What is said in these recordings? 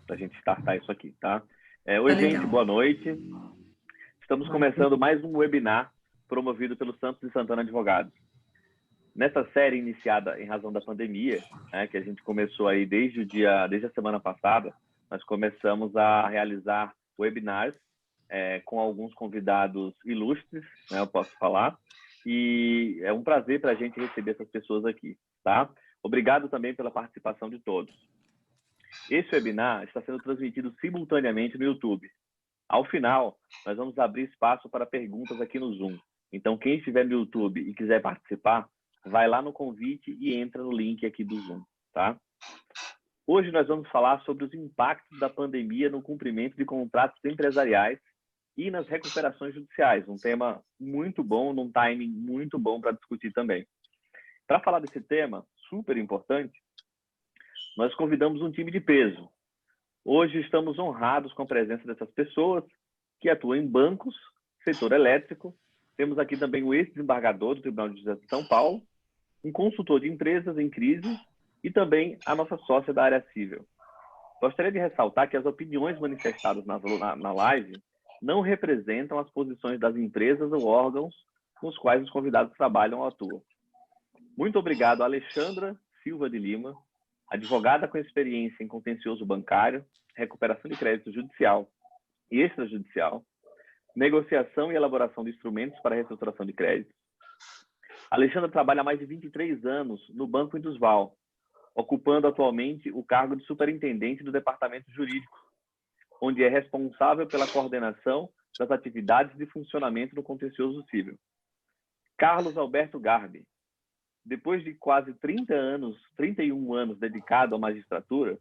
para a gente startar isso aqui, tá? Tá Oi, gente, legal. boa noite. Estamos começando mais um webinar promovido pelo Santos e Santana Advogados. Nessa série iniciada em razão da pandemia, né, que a gente começou aí desde a semana passada, nós começamos a realizar webinars com alguns convidados ilustres, né, eu posso falar, e é um prazer para a gente receber essas pessoas aqui, tá? Obrigado também pela participação de todos. Esse webinar está sendo transmitido simultaneamente no YouTube. Ao final, nós vamos abrir espaço para perguntas aqui no Zoom. Então, quem estiver no YouTube e quiser participar, vai lá no convite e entra no link aqui do Zoom, tá? Hoje nós vamos falar sobre os impactos da pandemia no cumprimento de contratos empresariais e nas recuperações judiciais, um tema muito bom, num timing muito bom para discutir também. Para falar desse tema, super importante, nós convidamos um time de peso. Hoje estamos honrados com a presença dessas pessoas que atuam em bancos, setor elétrico. Temos aqui também o ex-desembargador do Tribunal de Justiça de São Paulo, um consultor de empresas em crise e também a nossa sócia da área civil. Gostaria de ressaltar que as opiniões manifestadas na live não representam as posições das empresas ou órgãos com os quais os convidados trabalham ou atuam. Muito obrigado a Alexandra Silva de Lima, advogada com experiência em contencioso bancário, recuperação de crédito judicial e extrajudicial, negociação e elaboração de instrumentos para reestruturação de crédito. Alexandra trabalha há mais de 23 anos no Banco Indusval, ocupando atualmente o cargo de superintendente do Departamento Jurídico, onde é responsável pela coordenação das atividades de funcionamento do contencioso civil. Carlos Alberto Garbi, depois de quase 31 anos dedicado à magistratura,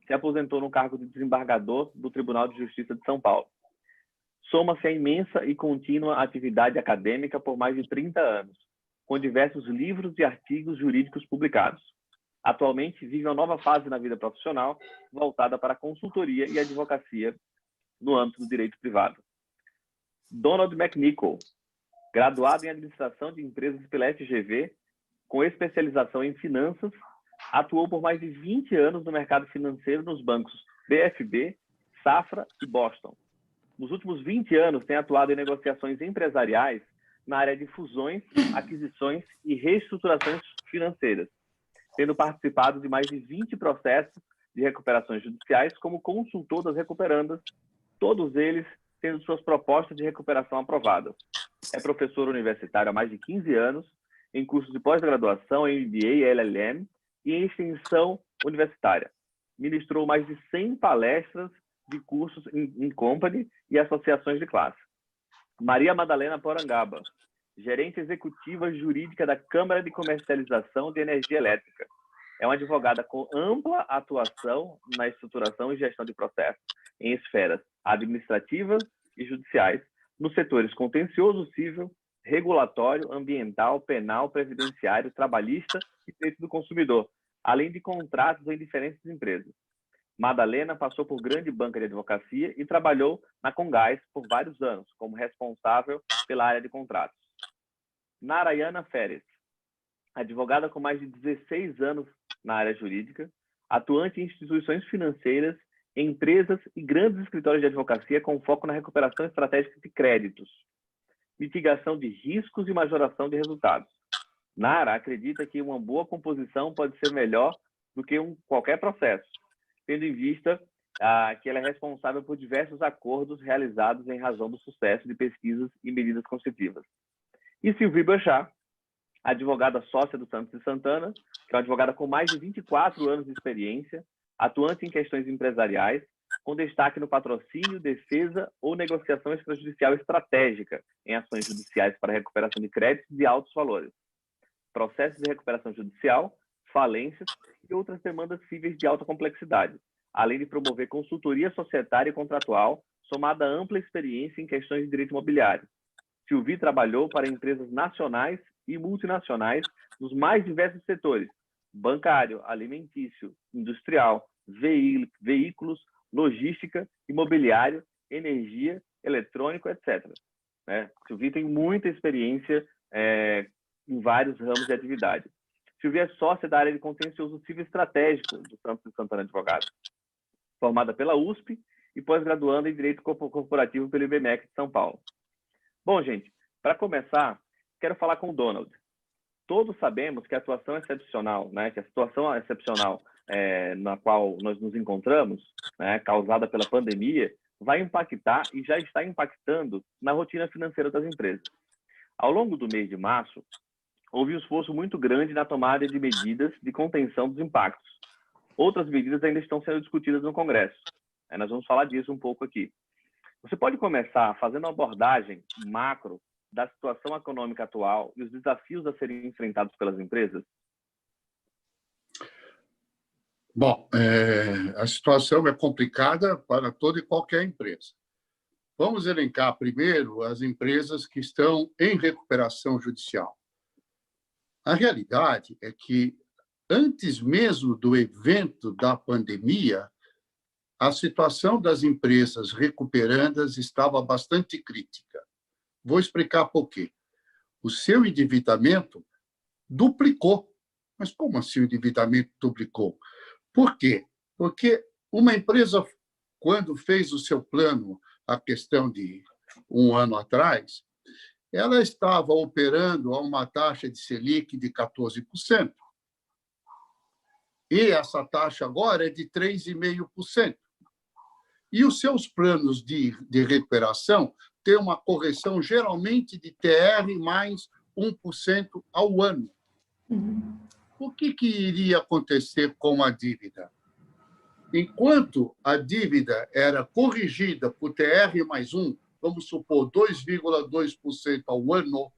se aposentou no cargo de desembargador do Tribunal de Justiça de São Paulo. Soma-se à imensa e contínua atividade acadêmica por mais de 30 anos, com diversos livros e artigos jurídicos publicados. Atualmente vive uma nova fase na vida profissional, voltada para a consultoria e advocacia no âmbito do direito privado. Donald McNichol, graduado em administração de empresas pela FGV, com especialização em finanças, atuou por mais de 20 anos no mercado financeiro nos bancos BFB, Safra e Boston. Nos últimos 20 anos, tem atuado em negociações empresariais na área de fusões, aquisições e reestruturações financeiras, tendo participado de mais de 20 processos de recuperações judiciais como consultor das recuperandas, todos eles tendo suas propostas de recuperação aprovadas. É professor universitário há mais de 15 anos, em cursos de pós-graduação, em MBA e LLM, e em extensão universitária. Ministrou mais de 100 palestras de cursos em company e associações de classe. Maria Madalena Porangaba, gerente executiva jurídica da Câmara de Comercialização de Energia Elétrica. É uma advogada com ampla atuação na estruturação e gestão de processos em esferas administrativas e judiciais, nos setores contencioso civil, regulatório, ambiental, penal, previdenciário, trabalhista e direito do consumidor, além de contratos em diferentes empresas. Madalena passou por grande banca de advocacia e trabalhou na Congás por vários anos, como responsável pela área de contratos. Narayana Feres, advogada com mais de 16 anos na área jurídica, atuante em instituições financeiras, empresas e grandes escritórios de advocacia com foco na recuperação estratégica de créditos, mitigação de riscos e majoração de resultados. Nara acredita que uma boa composição pode ser melhor do que qualquer processo, tendo em vista que ela é responsável por diversos acordos realizados em razão do sucesso de pesquisas e medidas constitutivas. E Sylvie Bechar, advogada sócia do Santos e Santana, que é uma advogada com mais de 24 anos de experiência, atuante em questões empresariais, com destaque no patrocínio, defesa ou negociação extrajudicial estratégica em ações judiciais para recuperação de créditos de altos valores, processos de recuperação judicial, falências e outras demandas cíveis de alta complexidade, além de promover consultoria societária e contratual, somada a ampla experiência em questões de direito imobiliário. Sylvie trabalhou para empresas nacionais e multinacionais nos mais diversos setores: bancário, alimentício, industrial, veículos, logística, imobiliário, energia, eletrônico, etc. Sylvie tem muita experiência em vários ramos de atividade. Sylvie é sócia da área de contencioso civil estratégico do Santos e Santana Advogados. formada pela USP e pós-graduando em Direito Corporativo pelo IBMEC de São Paulo. Bom, gente, para começar, quero falar com o Donald. Todos sabemos que a atuação excepcional, né, que a situação excepcional na qual nós nos encontramos, né, causada pela pandemia, vai impactar e já está impactando na rotina financeira das empresas. Ao longo do mês de março, houve um esforço muito grande na tomada de medidas de contenção dos impactos. Outras medidas ainda estão sendo discutidas no Congresso. Nós vamos falar disso um pouco aqui. Você pode começar fazendo uma abordagem macro da situação econômica atual e os desafios a serem enfrentados pelas empresas? Bom, a situação é complicada para toda e qualquer empresa. Vamos elencar primeiro as empresas que estão em recuperação judicial. A realidade é que, antes mesmo do evento da pandemia, a situação das empresas recuperandas estava bastante crítica. Vou explicar por quê. O seu endividamento duplicou. Mas como assim o endividamento duplicou? Por quê? Porque uma empresa, quando fez o seu plano, a questão de um ano atrás, ela estava operando a uma taxa de Selic de 14%. E essa taxa agora é de 3,5%. E os seus planos de recuperação têm uma correção geralmente de TR mais 1% ao ano. O que iria acontecer com a dívida? Enquanto a dívida era corrigida por TR mais 1, vamos supor 2,2% ao ano,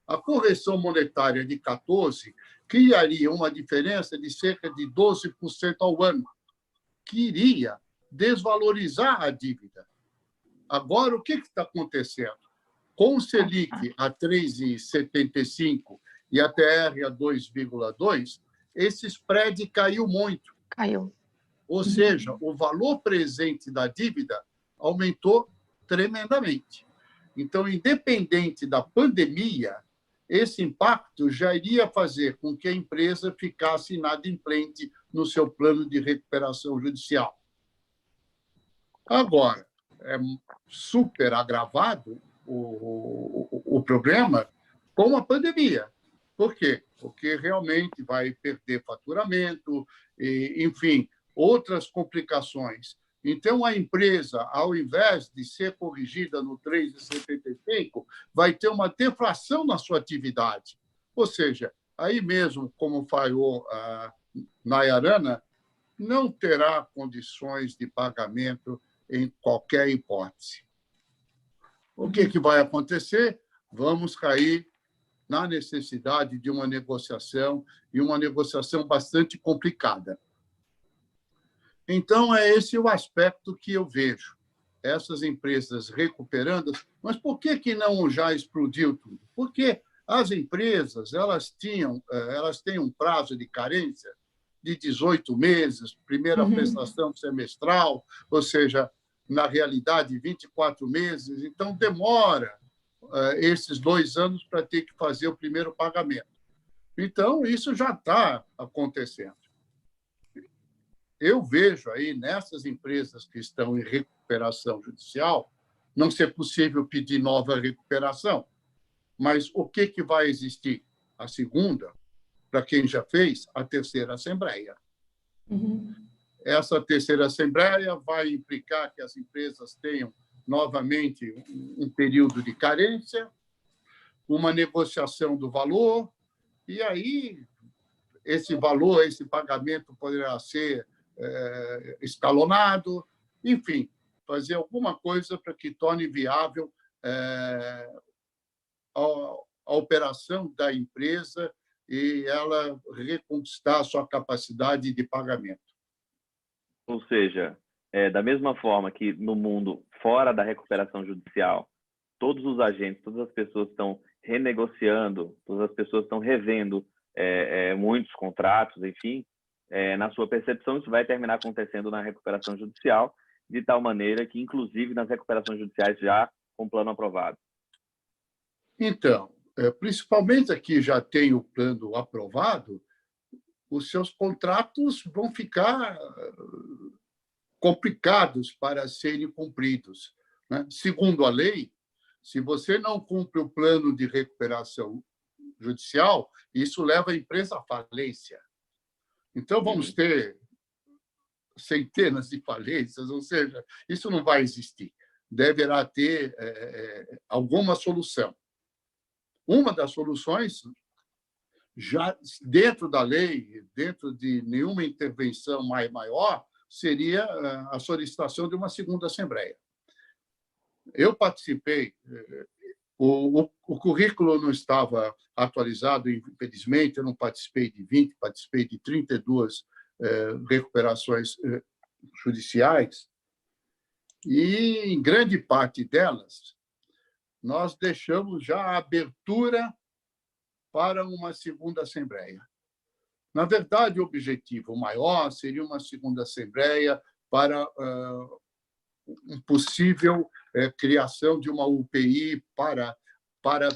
a correção monetária de 14 criaria uma diferença de cerca de 12% ao ano, que iria desvalorizar a dívida. Agora, o que está acontecendo? Com o Selic a 3,75 e a TR a 2,2, esse spread caiu muito. Caiu. Ou seja, o valor presente da dívida aumentou tremendamente. Então, independente da pandemia, esse impacto já iria fazer com que a empresa ficasse inadimplente no seu plano de recuperação judicial. Agora, é super agravado o problema com a pandemia. Por quê? Porque realmente vai perder faturamento, e, enfim, outras complicações. Então, a empresa, ao invés de ser corrigida no 3,75, vai ter uma deflação na sua atividade. Ou seja, aí mesmo, como falou a Nayarana, não terá condições de pagamento em qualquer hipótese. O que vai acontecer? Vamos cair na necessidade de uma negociação, e uma negociação bastante complicada. Então, é esse o aspecto que eu vejo. Essas empresas recuperando, mas por que não já explodiu tudo? Porque as empresas elas têm um prazo de carência de 18 meses, primeira prestação semestral, ou seja, na realidade, 24 meses. Então, demora esses 2 anos para ter que fazer o primeiro pagamento. Então, isso já está acontecendo. Eu vejo aí, nessas empresas que estão em recuperação judicial, não ser possível pedir nova recuperação. Mas o que vai existir? A segunda, para quem já fez, a terceira assembleia. Essa terceira assembleia vai implicar que as empresas tenham novamente um período de carência, uma negociação do valor, e aí esse valor, esse pagamento poderá ser escalonado, enfim, fazer alguma coisa para que torne viável a operação da empresa e ela reconquistar a sua capacidade de pagamento. Ou seja, da mesma forma que no mundo fora da recuperação judicial, todos os agentes, todas as pessoas estão renegociando, todas as pessoas estão revendo muitos contratos, enfim, na sua percepção, isso vai terminar acontecendo na recuperação judicial, de tal maneira que, inclusive, nas recuperações judiciais já com plano aprovado. Então, principalmente aqui já tem o plano aprovado, os seus contratos vão ficar complicados para serem cumpridos, né? Segundo a lei, se você não cumpre o plano de recuperação judicial, isso leva a empresa à falência. Então, vamos ter centenas de falências, ou seja, isso não vai existir. Deverá ter alguma solução. Uma das soluções, já dentro da lei, dentro de nenhuma intervenção maior, seria a solicitação de uma segunda assembleia. Eu participei, o currículo não estava atualizado, infelizmente, eu não participei de 20, participei de 32 recuperações judiciais, e, em grande parte delas, nós deixamos já a abertura para uma segunda assembleia. Na verdade, o objetivo maior seria uma segunda assembleia para uma possível criação de uma UPI para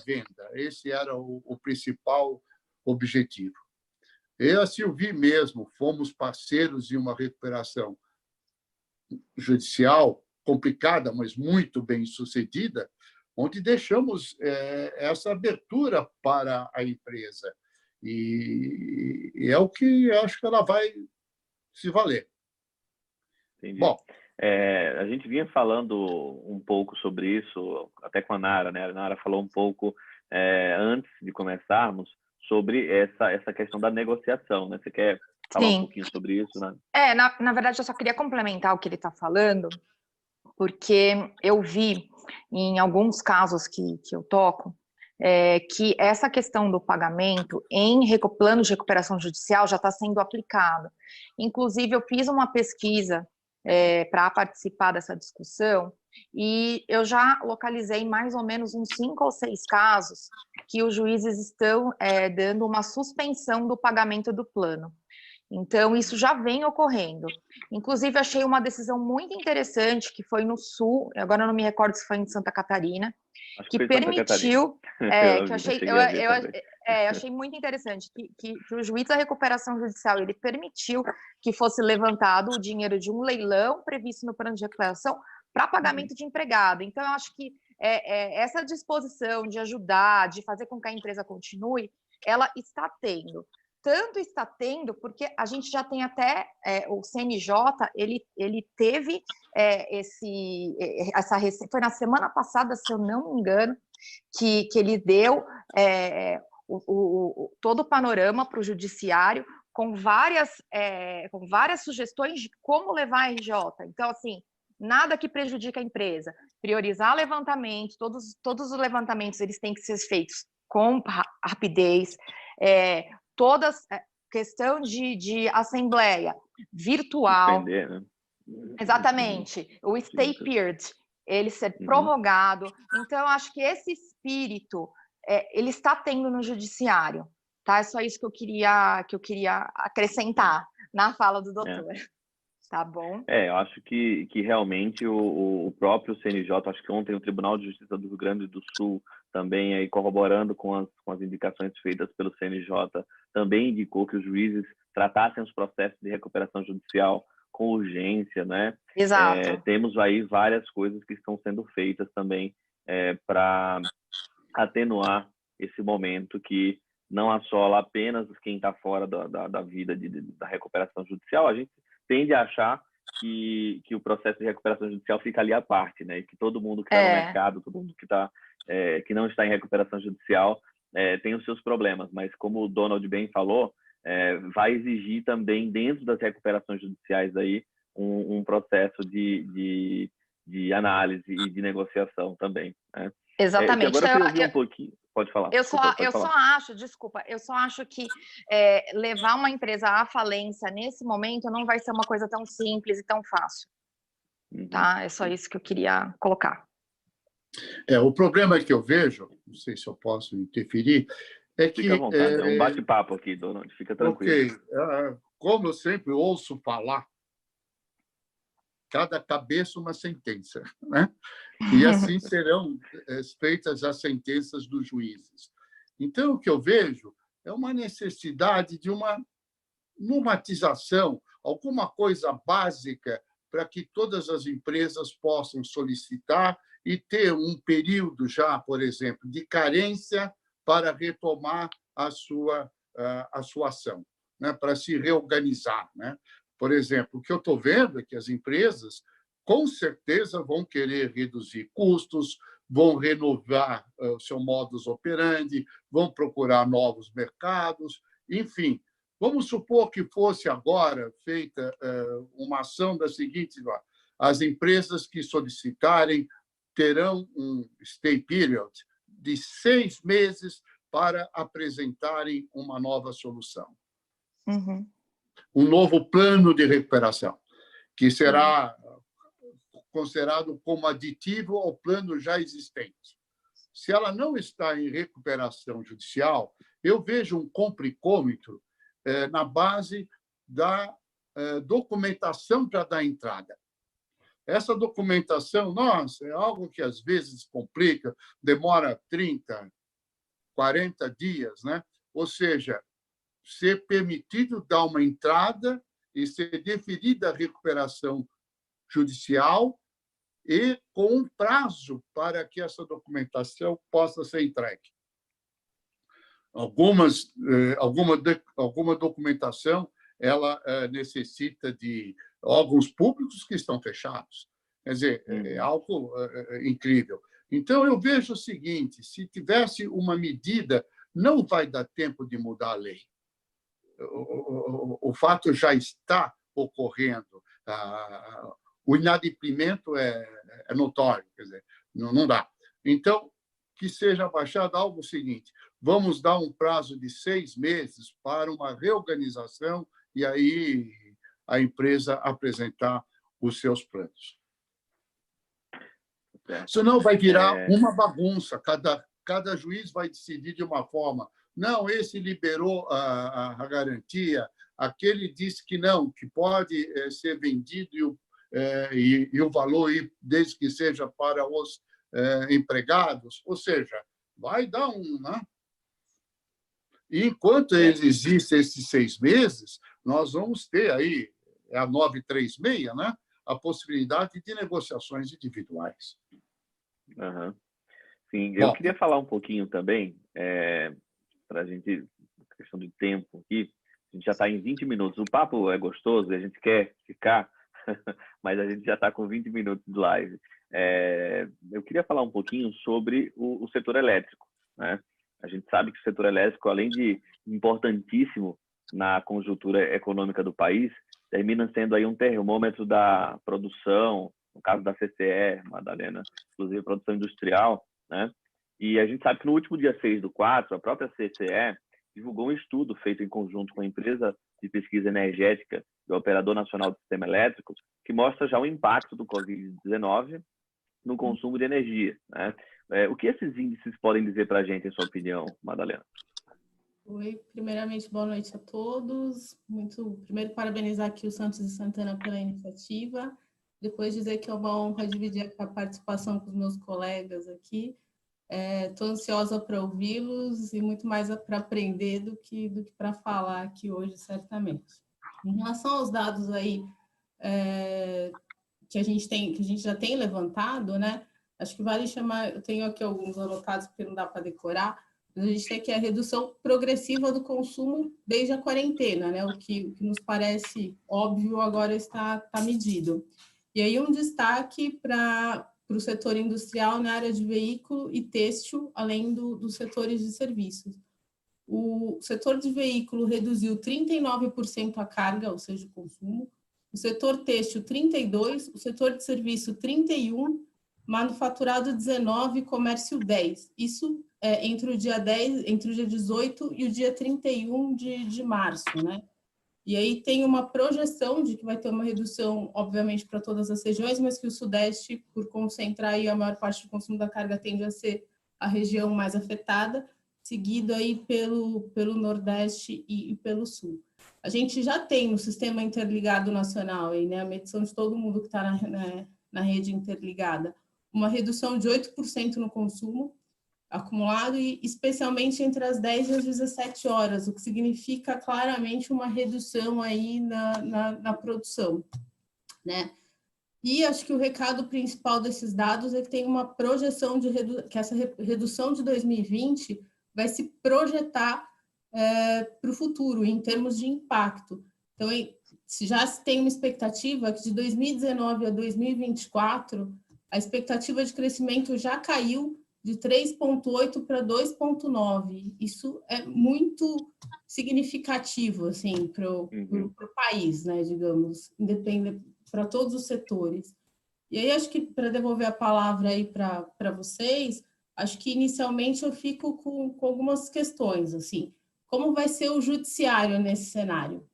venda. Esse era o principal objetivo. Eu e a Silvi mesmo fomos parceiros de uma recuperação judicial complicada, mas muito bem sucedida, onde deixamos essa abertura para a empresa. E é o que acho que ela vai se valer. Entendi. Bom, a gente vinha falando um pouco sobre isso, até com a Nara, né? A Nara falou um pouco antes de começarmos sobre essa questão da negociação, né? Você quer falar um pouquinho sobre isso, né? Na verdade, eu só queria complementar o que ele está falando, porque eu vi em alguns casos que eu toco, que essa questão do pagamento em plano de recuperação judicial já está sendo aplicado. Inclusive, eu fiz uma pesquisa para participar dessa discussão, e eu já localizei mais ou menos uns 5 ou 6 casos que os juízes estão dando uma suspensão do pagamento do plano. Então, isso já vem ocorrendo. Inclusive, achei uma decisão muito interessante, que foi no Sul, agora eu não me recordo se foi em Santa Catarina, que permitiu, eu achei muito interessante, que o juiz da recuperação judicial, ele permitiu que fosse levantado o dinheiro de um leilão previsto no plano de recuperação para pagamento de empregado. Então, eu acho que essa disposição de ajudar, de fazer com que a empresa continue, ela está tendo. Tanto está tendo, porque a gente já tem até, o CNJ, ele teve foi na semana passada, se eu não me engano, que ele deu todo o panorama para o judiciário, com várias sugestões de como levar a RJ. Então, assim, nada que prejudique a empresa. Priorizar levantamentos, todos os levantamentos eles têm que ser feitos com rapidez, todas questão de assembleia virtual. Suspender, né? Exatamente. O stay period, ele ser prorrogado. Então, eu acho que esse espírito ele está tendo no judiciário. Tá? É só isso que eu queria acrescentar na fala do doutor. Tá bom? Eu acho que realmente o próprio CNJ, acho que ontem o Tribunal de Justiça do Rio Grande do Sul, também aí corroborando com as indicações feitas pelo CNJ, também indicou que os juízes tratassem os processos de recuperação judicial com urgência, né? Exato. Temos aí várias coisas que estão sendo feitas também para atenuar esse momento que não assola apenas quem está fora da vida da recuperação judicial. A gente tende a achar que o processo de recuperação judicial fica ali à parte, né? E que todo mundo que está no mercado, todo mundo que não está em recuperação judicial tem os seus problemas. Mas, como o Donald bem falou, vai exigir também, dentro das recuperações judiciais, aí, um processo de análise e de negociação também, né? Exatamente. Agora eu queria ouvir um pouquinho. Pode falar. Eu só acho que levar uma empresa à falência nesse momento não vai ser uma coisa tão simples e tão fácil. Tá? É só isso que eu queria colocar. O problema que eu vejo, não sei se eu posso interferir, é que... Fica à vontade, é um bate-papo aqui, Donald, fica tranquilo. Ok, como eu sempre ouço falar, cada cabeça uma sentença, né? E assim serão feitas as sentenças dos juízes. Então, o que eu vejo é uma necessidade de uma normatização, alguma coisa básica para que todas as empresas possam solicitar e ter um período já, por exemplo, de carência para retomar a sua ação, né? Para se reorganizar, né? Por exemplo, o que eu estou vendo é que as empresas, com certeza, vão querer reduzir custos, vão renovar o seu modus operandi, vão procurar novos mercados, enfim. Vamos supor que fosse agora feita uma ação da seguinte forma: as empresas que solicitarem terão um stay period de 6 meses para apresentarem uma nova solução. Uhum. Um novo plano de recuperação, que será considerado como aditivo ao plano já existente. Se ela não está em recuperação judicial, eu vejo um complicômetro na base da documentação para dar entrada. Essa documentação, nossa, é algo que às vezes complica, demora 30, 40 dias, né? Ou seja, ser permitido dar uma entrada e ser deferida a recuperação judicial e com um prazo para que essa documentação possa ser entregue. Alguma documentação ela necessita de órgãos públicos que estão fechados. Quer dizer, é algo incrível. Então, eu vejo o seguinte: se tivesse uma medida, não vai dar tempo de mudar a lei. O fato já está ocorrendo. O inadimplemento é notório, quer dizer, não dá. Então, que seja baixado algo seguinte: vamos dar um prazo de 6 meses para uma reorganização e aí a empresa apresentar os seus planos. Senão vai virar uma bagunça, cada juiz vai decidir de uma forma. Não, esse liberou a garantia, aquele disse que não, que pode ser vendido e o valor, desde que seja para os empregados. Ou seja, vai dar né? E enquanto existem esses 6 meses, nós vamos ter aí, a 936, né? A possibilidade de negociações individuais. Uhum. Sim, eu queria falar um pouquinho também, para a gente, questão de tempo aqui, a gente já está em 20 minutos. O papo é gostoso e a gente quer ficar, mas a gente já está com 20 minutos de live. Eu queria falar um pouquinho sobre o setor elétrico, né? A gente sabe que o setor elétrico, além de importantíssimo na conjuntura econômica do país, termina sendo aí um termômetro da produção, no caso da CCE, Madalena, inclusive produção industrial, né? E a gente sabe que no último dia 6/4, a própria CCE divulgou um estudo feito em conjunto com a empresa de pesquisa energética do Operador Nacional do Sistema Elétrico, que mostra já o impacto do Covid-19 no consumo de energia, né? O que esses índices podem dizer para a gente, em sua opinião, Madalena? Oi, primeiramente, boa noite a todos. Primeiro, parabenizar aqui o Santos e Santana pela iniciativa. Depois, dizer que é uma honra dividir a participação com os meus colegas aqui. Estou ansiosa para ouvi-los e muito mais para aprender do que para falar aqui hoje, certamente. Em relação aos dados aí que a gente já tem levantado, né? Acho que vale chamar, eu tenho aqui alguns anotados porque não dá para decorar, mas a gente tem aqui a redução progressiva do consumo desde a quarentena, né? O que nos parece óbvio agora está medido. E aí um destaque para o setor industrial na área de veículo e têxtil, além dos setores de serviços. O setor de veículo reduziu 39% a carga, ou seja, o consumo, o setor têxtil 32%, o setor de serviço 31%, manufaturado 19%, comércio 10%. Isso entre o dia 18 e o dia 31 de março, né? E aí tem uma projeção de que vai ter uma redução, obviamente, para todas as regiões, mas que o Sudeste, por concentrar aí a maior parte do consumo da carga, tende a ser a região mais afetada, seguido aí pelo Nordeste e pelo Sul. A gente já tem no Sistema Interligado Nacional, aí, né, a medição de todo mundo que está na rede interligada, uma redução de 8% no consumo acumulado, e especialmente entre as 10 e as 17 horas, o que significa claramente uma redução aí na produção, né? E acho que o recado principal desses dados é que tem uma projeção que essa redução de 2020 vai se projetar para o futuro, em termos de impacto. Então, se já se tem uma expectativa que de 2019 a 2024, a expectativa de crescimento já caiu de 3,8 para 2,9. Isso é muito significativo assim, para o país, né, digamos, independente, para todos os setores. E aí, acho que, para devolver a palavra aí para vocês, acho que, inicialmente, eu fico com algumas questões, assim. Como vai ser o judiciário nesse cenário,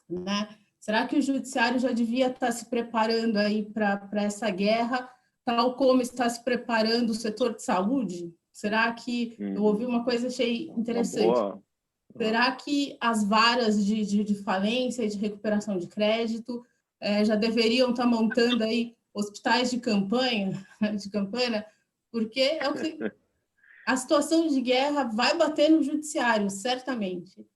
né? Será que o judiciário já devia estar se preparando aí para essa guerra, tal como está se preparando o setor de saúde? Será que... Eu ouvi uma coisa, achei interessante. Será que as varas de falência e de recuperação de crédito já deveriam estar montando aí hospitais de campanha, porque é o que... A situação de guerra vai bater no judiciário, certamente.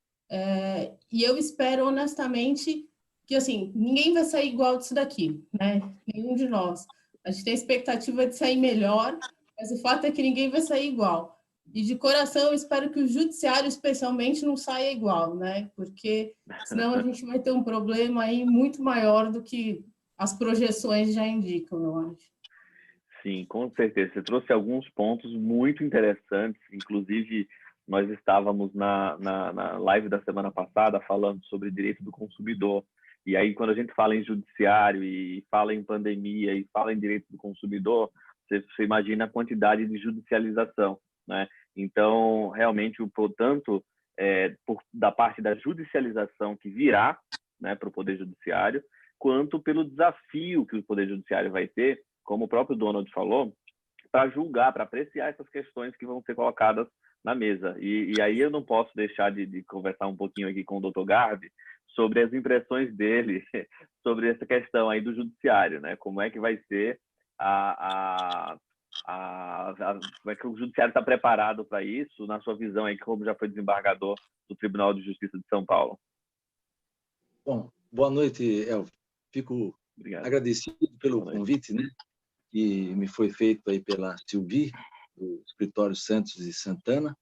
E eu espero, honestamente, que assim, ninguém vai sair igual disso daqui, né? Nenhum de nós. A gente tem a expectativa de sair melhor, mas o fato é que ninguém vai sair igual. E de coração, eu espero que o judiciário, especialmente, não saia igual, né? Porque senão a gente vai ter um problema aí muito maior do que as projeções já indicam, eu acho. Sim, com certeza. Você trouxe alguns pontos muito interessantes. Inclusive, nós estávamos na live da semana passada falando sobre direito do consumidor. E aí, quando a gente fala em judiciário e fala em pandemia e fala em direito do consumidor, você imagina a quantidade de judicialização, né? Então, realmente, portanto, da parte da judicialização que virá, né, para o Poder Judiciário, quanto pelo desafio que o Poder Judiciário vai ter, como o próprio Donald falou, para julgar, para apreciar essas questões que vão ser colocadas na mesa. E aí eu não posso deixar de conversar um pouquinho aqui com o Dr. Garbi sobre as impressões dele sobre essa questão aí do judiciário, né? Como é que vai ser como é que o judiciário está preparado para isso, na sua visão aí, como já foi desembargador do Tribunal de Justiça de São Paulo? Bom, boa noite, Elvio. Fico agradecido pelo convite, né, que me foi feito aí pela Silvi, do Escritório Santos e Santana.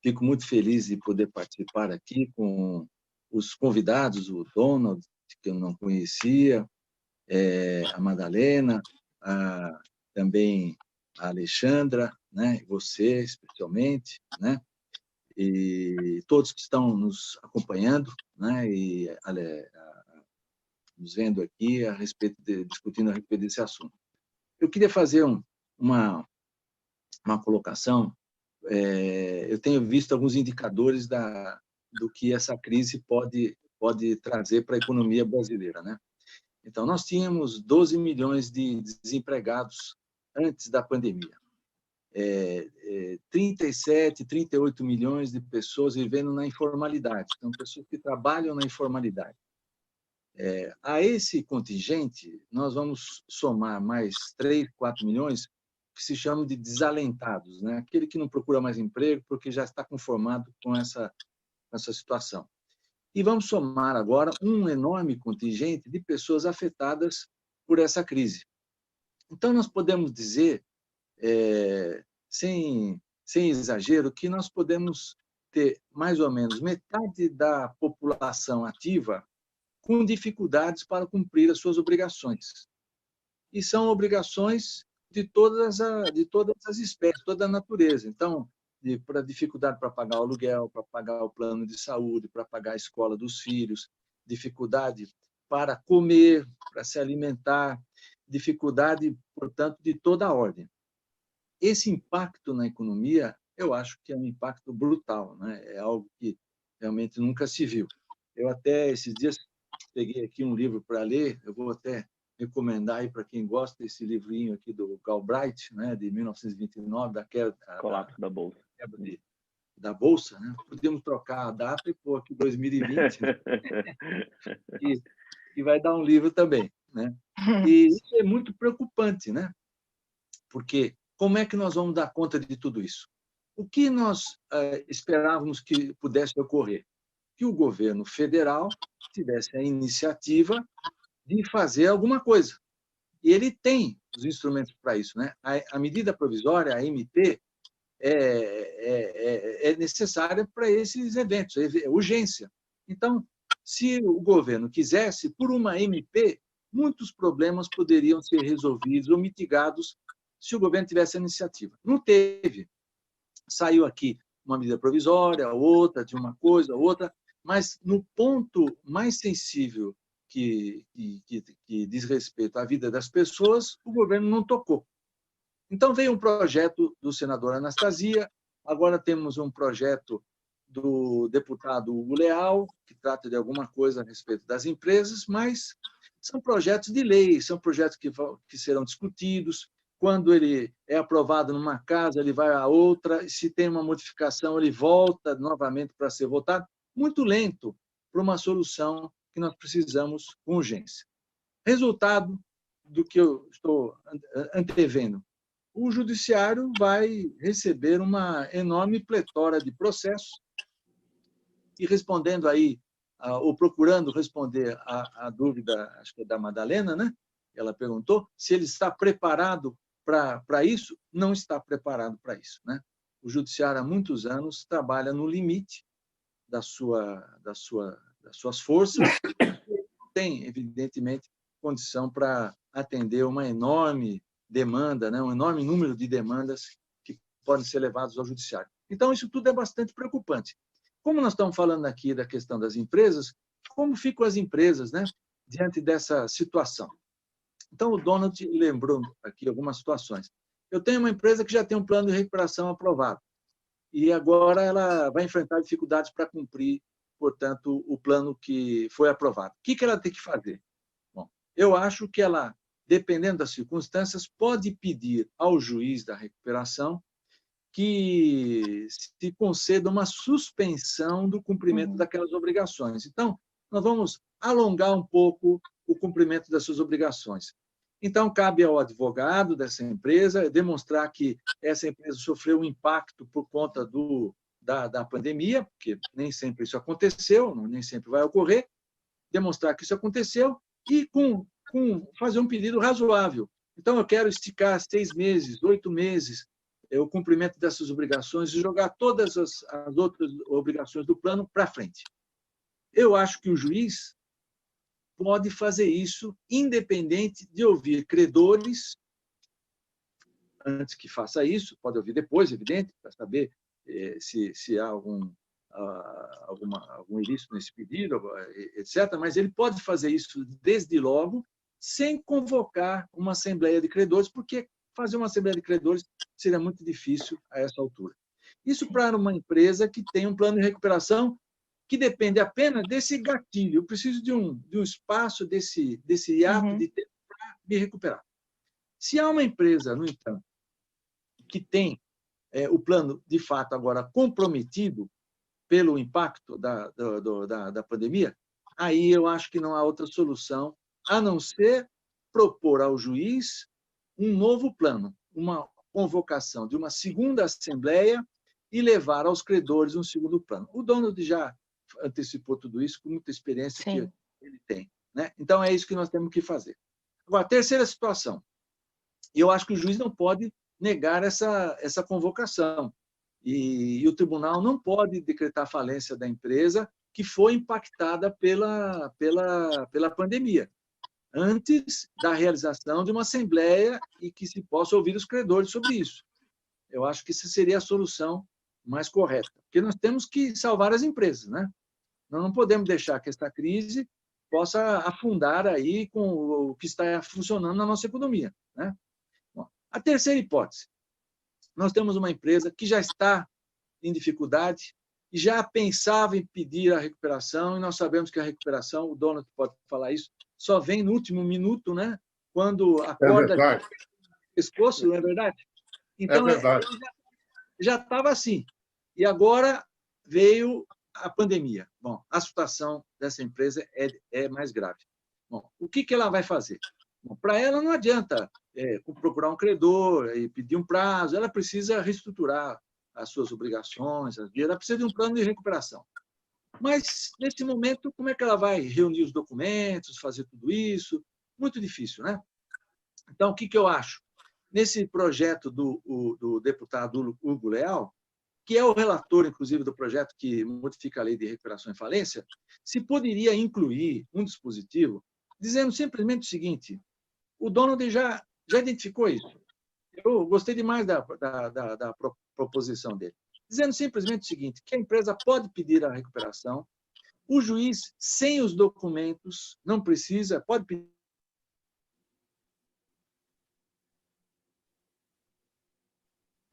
Fico muito feliz de poder participar aqui com os convidados, o Donald, que eu não conhecia, a Madalena, também a Alexandra, né, você especialmente, né, e todos que estão nos acompanhando, né, e nos vendo aqui discutindo a respeito desse assunto. Eu queria fazer uma colocação. Eu tenho visto alguns indicadores do que essa crise pode trazer para a economia brasileira, né? Então, nós tínhamos 12 milhões de desempregados antes da pandemia. 37, 38 milhões de pessoas vivendo na informalidade. Então, pessoas que trabalham na informalidade. A esse contingente, nós vamos somar mais 3, 4 milhões que se chamam de desalentados, né? Aquele que não procura mais emprego porque já está conformado com essa situação. E vamos somar agora um enorme contingente de pessoas afetadas por essa crise. Então, nós podemos dizer, sem exagero, que nós podemos ter mais ou menos metade da população ativa com dificuldades para cumprir as suas obrigações. E são obrigações de todas as espécies, toda a natureza. Então, para dificuldade para pagar o aluguel, para pagar o plano de saúde, para pagar a escola dos filhos, dificuldade para comer, para se alimentar, dificuldade, portanto, de toda a ordem. Esse impacto na economia, eu acho que é um impacto brutal, né? É algo que realmente nunca se viu. Eu até, esses dias, peguei aqui um livro para ler, eu vou até recomendar aí para quem gosta desse livrinho aqui do Galbraith, né, de 1929, da queda colapso da bolsa. Da bolsa, né? Podemos trocar a data e pôr aqui 2020, né? e vai dar um livro também, né? E isso é muito preocupante, né? Porque como é que nós vamos dar conta de tudo isso? O que nós esperávamos que pudesse ocorrer? Que o governo federal tivesse a iniciativa de fazer alguma coisa. E ele tem os instrumentos para isso, né? A medida provisória, a MP, é necessária para esses eventos, é urgência. Então, se o governo quisesse, por uma MP, muitos problemas poderiam ser resolvidos ou mitigados se o governo tivesse a iniciativa. Não teve. Saiu aqui uma medida provisória, outra de uma coisa, outra, mas no ponto mais sensível que diz respeito à vida das pessoas, o governo não tocou. Então, veio um projeto do senador Anastasia, agora temos um projeto do deputado Hugo Leal, que trata de alguma coisa a respeito das empresas, mas são projetos de lei, são projetos que serão discutidos. Quando ele é aprovado numa casa, ele vai a outra, e se tem uma modificação, ele volta novamente para ser votado. Muito lento para uma solução que nós precisamos com urgência. Resultado do que eu estou antevendo. O judiciário vai receber uma enorme pletora de processos e respondendo aí, ou procurando responder à dúvida, acho que é da Madalena, né? Ela perguntou se ele está preparado para isso. Não está preparado para isso, né? O judiciário há muitos anos trabalha no limite das suas forças, tem, evidentemente, condição para atender uma enorme demanda, né? Um enorme número de demandas que podem ser levadas ao judiciário. Então, isso tudo é bastante preocupante. Como nós estamos falando aqui da questão das empresas, como ficam as empresas, né, diante dessa situação? Então, o Donald lembrou aqui algumas situações. Eu tenho uma empresa que já tem um plano de recuperação aprovado e agora ela vai enfrentar dificuldades para cumprir, portanto, o plano que foi aprovado. O que ela tem que fazer? Bom, eu acho que ela, dependendo das circunstâncias, pode pedir ao juiz da recuperação que se conceda uma suspensão do cumprimento daquelas obrigações. Então, nós vamos alongar um pouco o cumprimento das suas obrigações. Então, cabe ao advogado dessa empresa demonstrar que essa empresa sofreu um impacto por conta da pandemia, porque nem sempre isso aconteceu, nem sempre vai ocorrer, demonstrar que isso aconteceu e fazer um pedido razoável. Então, eu quero esticar 6 meses, 8 meses, o cumprimento dessas obrigações e jogar todas as outras obrigações do plano para frente. Eu acho que o juiz pode fazer isso independente de ouvir credores, antes que faça isso, pode ouvir depois, evidente, para saber se há algum ilícito nesse pedido, etc. Mas ele pode fazer isso desde logo, sem convocar uma assembleia de credores, porque fazer uma assembleia de credores seria muito difícil a essa altura. Isso para uma empresa que tem um plano de recuperação que depende apenas desse gatilho. Eu preciso de um espaço, desse hiato de tempo para me recuperar. Se há uma empresa, no entanto, que tem o plano, de fato, agora comprometido pelo impacto da pandemia, aí eu acho que não há outra solução a não ser propor ao juiz um novo plano, uma convocação de uma segunda assembleia e levar aos credores um segundo plano. O Donald já antecipou tudo isso com muita experiência que ele tem, né? Então, é isso que nós temos que fazer. Agora, a terceira situação. Eu acho que o juiz não pode negar essa convocação. E o tribunal não pode decretar falência da empresa que foi impactada pela pandemia, antes da realização de uma assembleia e que se possa ouvir os credores sobre isso. Eu acho que essa seria a solução mais correta, porque nós temos que salvar as empresas, né? Nós não podemos deixar que esta crise possa afundar aí com o que está funcionando na nossa economia, né? Bom, a terceira hipótese. Nós temos uma empresa que já está em dificuldade e já pensava em pedir a recuperação, e nós sabemos que a recuperação, o Donald pode falar isso, só vem no último minuto, né? Quando acorda o pescoço, não é verdade? Então, já estava assim. E agora veio a pandemia. Bom, a situação dessa empresa é mais grave. Bom, o que ela vai fazer? Para ela não adianta procurar um credor e pedir um prazo, ela precisa reestruturar as suas obrigações, ela precisa de um plano de recuperação. Mas, nesse momento, como é que ela vai reunir os documentos, fazer tudo isso? Muito difícil, né? Então, o que eu acho? Nesse projeto do deputado Hugo Leal, que é o relator, inclusive, do projeto que modifica a lei de recuperação e falência, se poderia incluir um dispositivo dizendo simplesmente o seguinte: o Donald já identificou isso. Eu gostei demais da proposição dele. Dizendo simplesmente o seguinte, que a empresa pode pedir a recuperação, o juiz, sem os documentos, não precisa, pode pedir.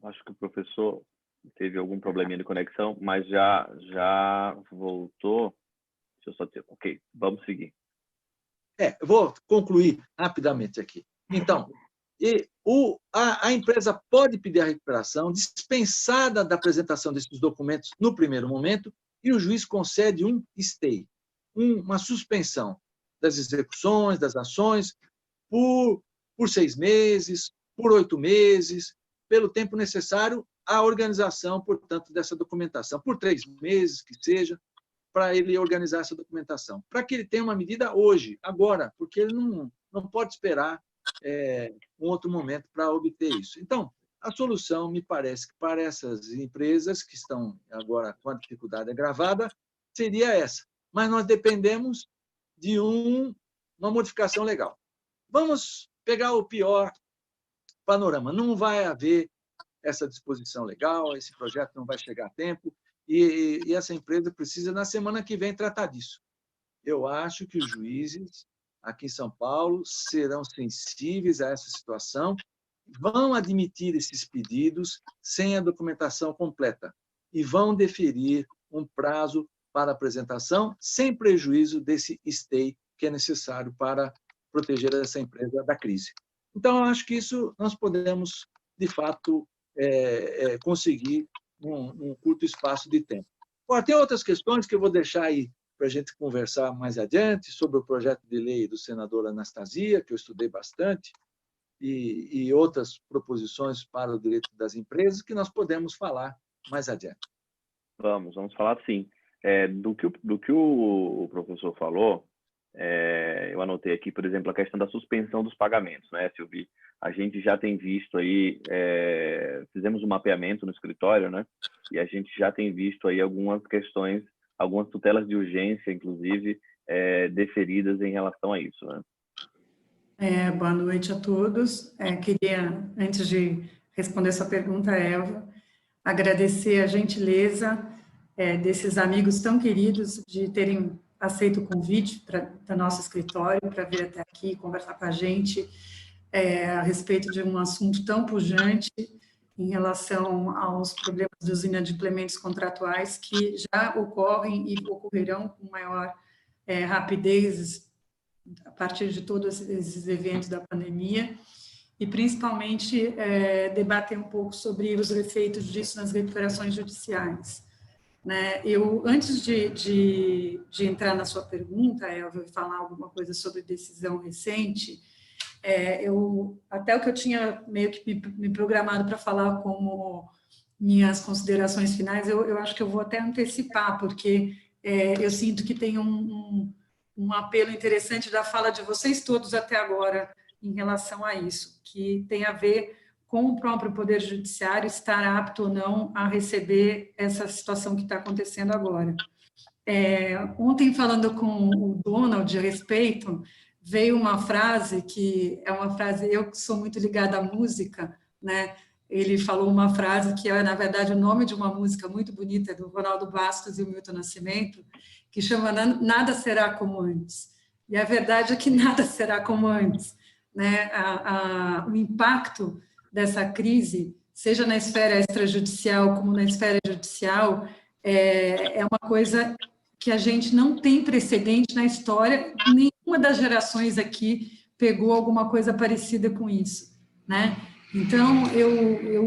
Acho que o professor teve algum probleminha de conexão, mas já voltou. Deixa eu só ter. Ok, vamos seguir. Eu vou concluir rapidamente aqui. Então, a empresa pode pedir a recuperação, dispensada da apresentação desses documentos no primeiro momento, e o juiz concede um stay, uma suspensão das execuções, das ações, por 6 meses, por 8 meses, pelo tempo necessário à organização, portanto, dessa documentação, por 3 meses que seja, para ele organizar essa documentação, para que ele tenha uma medida hoje, agora, porque ele não pode esperar um outro momento para obter isso. Então, a solução, me parece que para essas empresas que estão agora com a dificuldade agravada, seria essa. Mas nós dependemos de uma modificação legal. Vamos pegar o pior panorama. Não vai haver essa disposição legal, esse projeto não vai chegar a tempo, e essa empresa precisa, na semana que vem, tratar disso. Eu acho que os juízes aqui em São Paulo serão sensíveis a essa situação, vão admitir esses pedidos sem a documentação completa e vão deferir um prazo para apresentação, sem prejuízo desse stay que é necessário para proteger essa empresa da crise. Então, eu acho que isso nós podemos, de fato, conseguir um curto espaço de tempo. Bom, tem outras questões que eu vou deixar aí para a gente conversar mais adiante, sobre o projeto de lei do senador Anastasia, que eu estudei bastante, e outras proposições para o direito das empresas, que nós podemos falar mais adiante. Vamos falar sim. Do que o professor falou, eu anotei aqui, por exemplo, a questão da suspensão dos pagamentos, né, Silvia? A gente já tem visto aí, fizemos um mapeamento no escritório, né? E a gente já tem visto aí algumas questões, algumas tutelas de urgência, inclusive, deferidas em relação a isso, né? Boa noite a todos. Queria, antes de responder essa pergunta, Elva, agradecer a gentileza desses amigos tão queridos de terem aceito o convite do nosso escritório para vir até aqui conversar com a gente a respeito de um assunto tão pujante em relação aos problemas dos inadimplementos contratuais que já ocorrem e ocorrerão com maior rapidez a partir de todos esses eventos da pandemia, e principalmente debater um pouco sobre os efeitos disso nas recuperações judiciais. Né? Eu, antes de entrar na sua pergunta, Elva, e falar alguma coisa sobre decisão recente, até o que eu tinha meio que me programado para falar como minhas considerações finais, eu acho que eu vou até antecipar, porque eu sinto que tem um apelo interessante da fala de vocês todos até agora em relação a isso, que tem a ver com o próprio Poder Judiciário estar apto ou não a receber essa situação que está acontecendo agora. Ontem, falando com o Donald a respeito, veio uma frase que é uma frase, eu que sou muito ligada à música, né? Ele falou uma frase que é, na verdade, o nome de uma música muito bonita do Ronaldo Bastos e o Milton Nascimento, que chama Nada Será Como Antes. E a verdade é que nada será como antes. Né? O impacto dessa crise, seja na esfera extrajudicial como na esfera judicial, é uma coisa que a gente não tem precedente na história, nenhuma das gerações aqui pegou alguma coisa parecida com isso. Né? Então,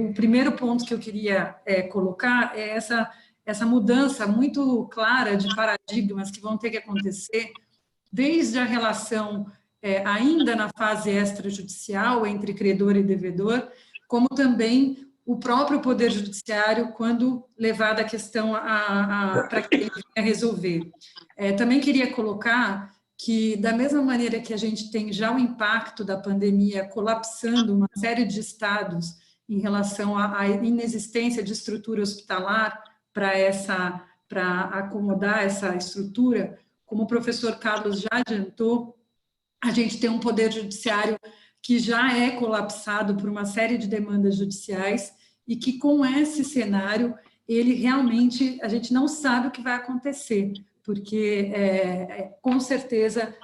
o primeiro ponto que eu queria colocar é essa mudança muito clara de paradigmas que vão ter que acontecer desde a relação ainda na fase extrajudicial entre credor e devedor, como também o próprio Poder Judiciário quando levada a questão para que ele venha resolver. Também queria colocar que, da mesma maneira que a gente tem já o impacto da pandemia colapsando uma série de estados em relação à inexistência de estrutura hospitalar para acomodar essa estrutura, como o professor Carlos já adiantou, a gente tem um poder judiciário que já é colapsado por uma série de demandas judiciais e que, com esse cenário, ele realmente, a gente não sabe o que vai acontecer, porque, com certeza,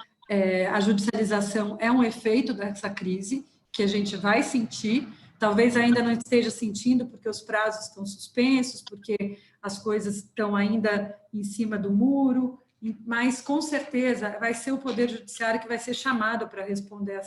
a judicialização é um efeito dessa crise que a gente vai sentir, talvez ainda não esteja sentindo, porque os prazos estão suspensos, porque as coisas estão ainda em cima do muro, mas, com certeza, vai ser o Poder Judiciário que vai ser chamado para responder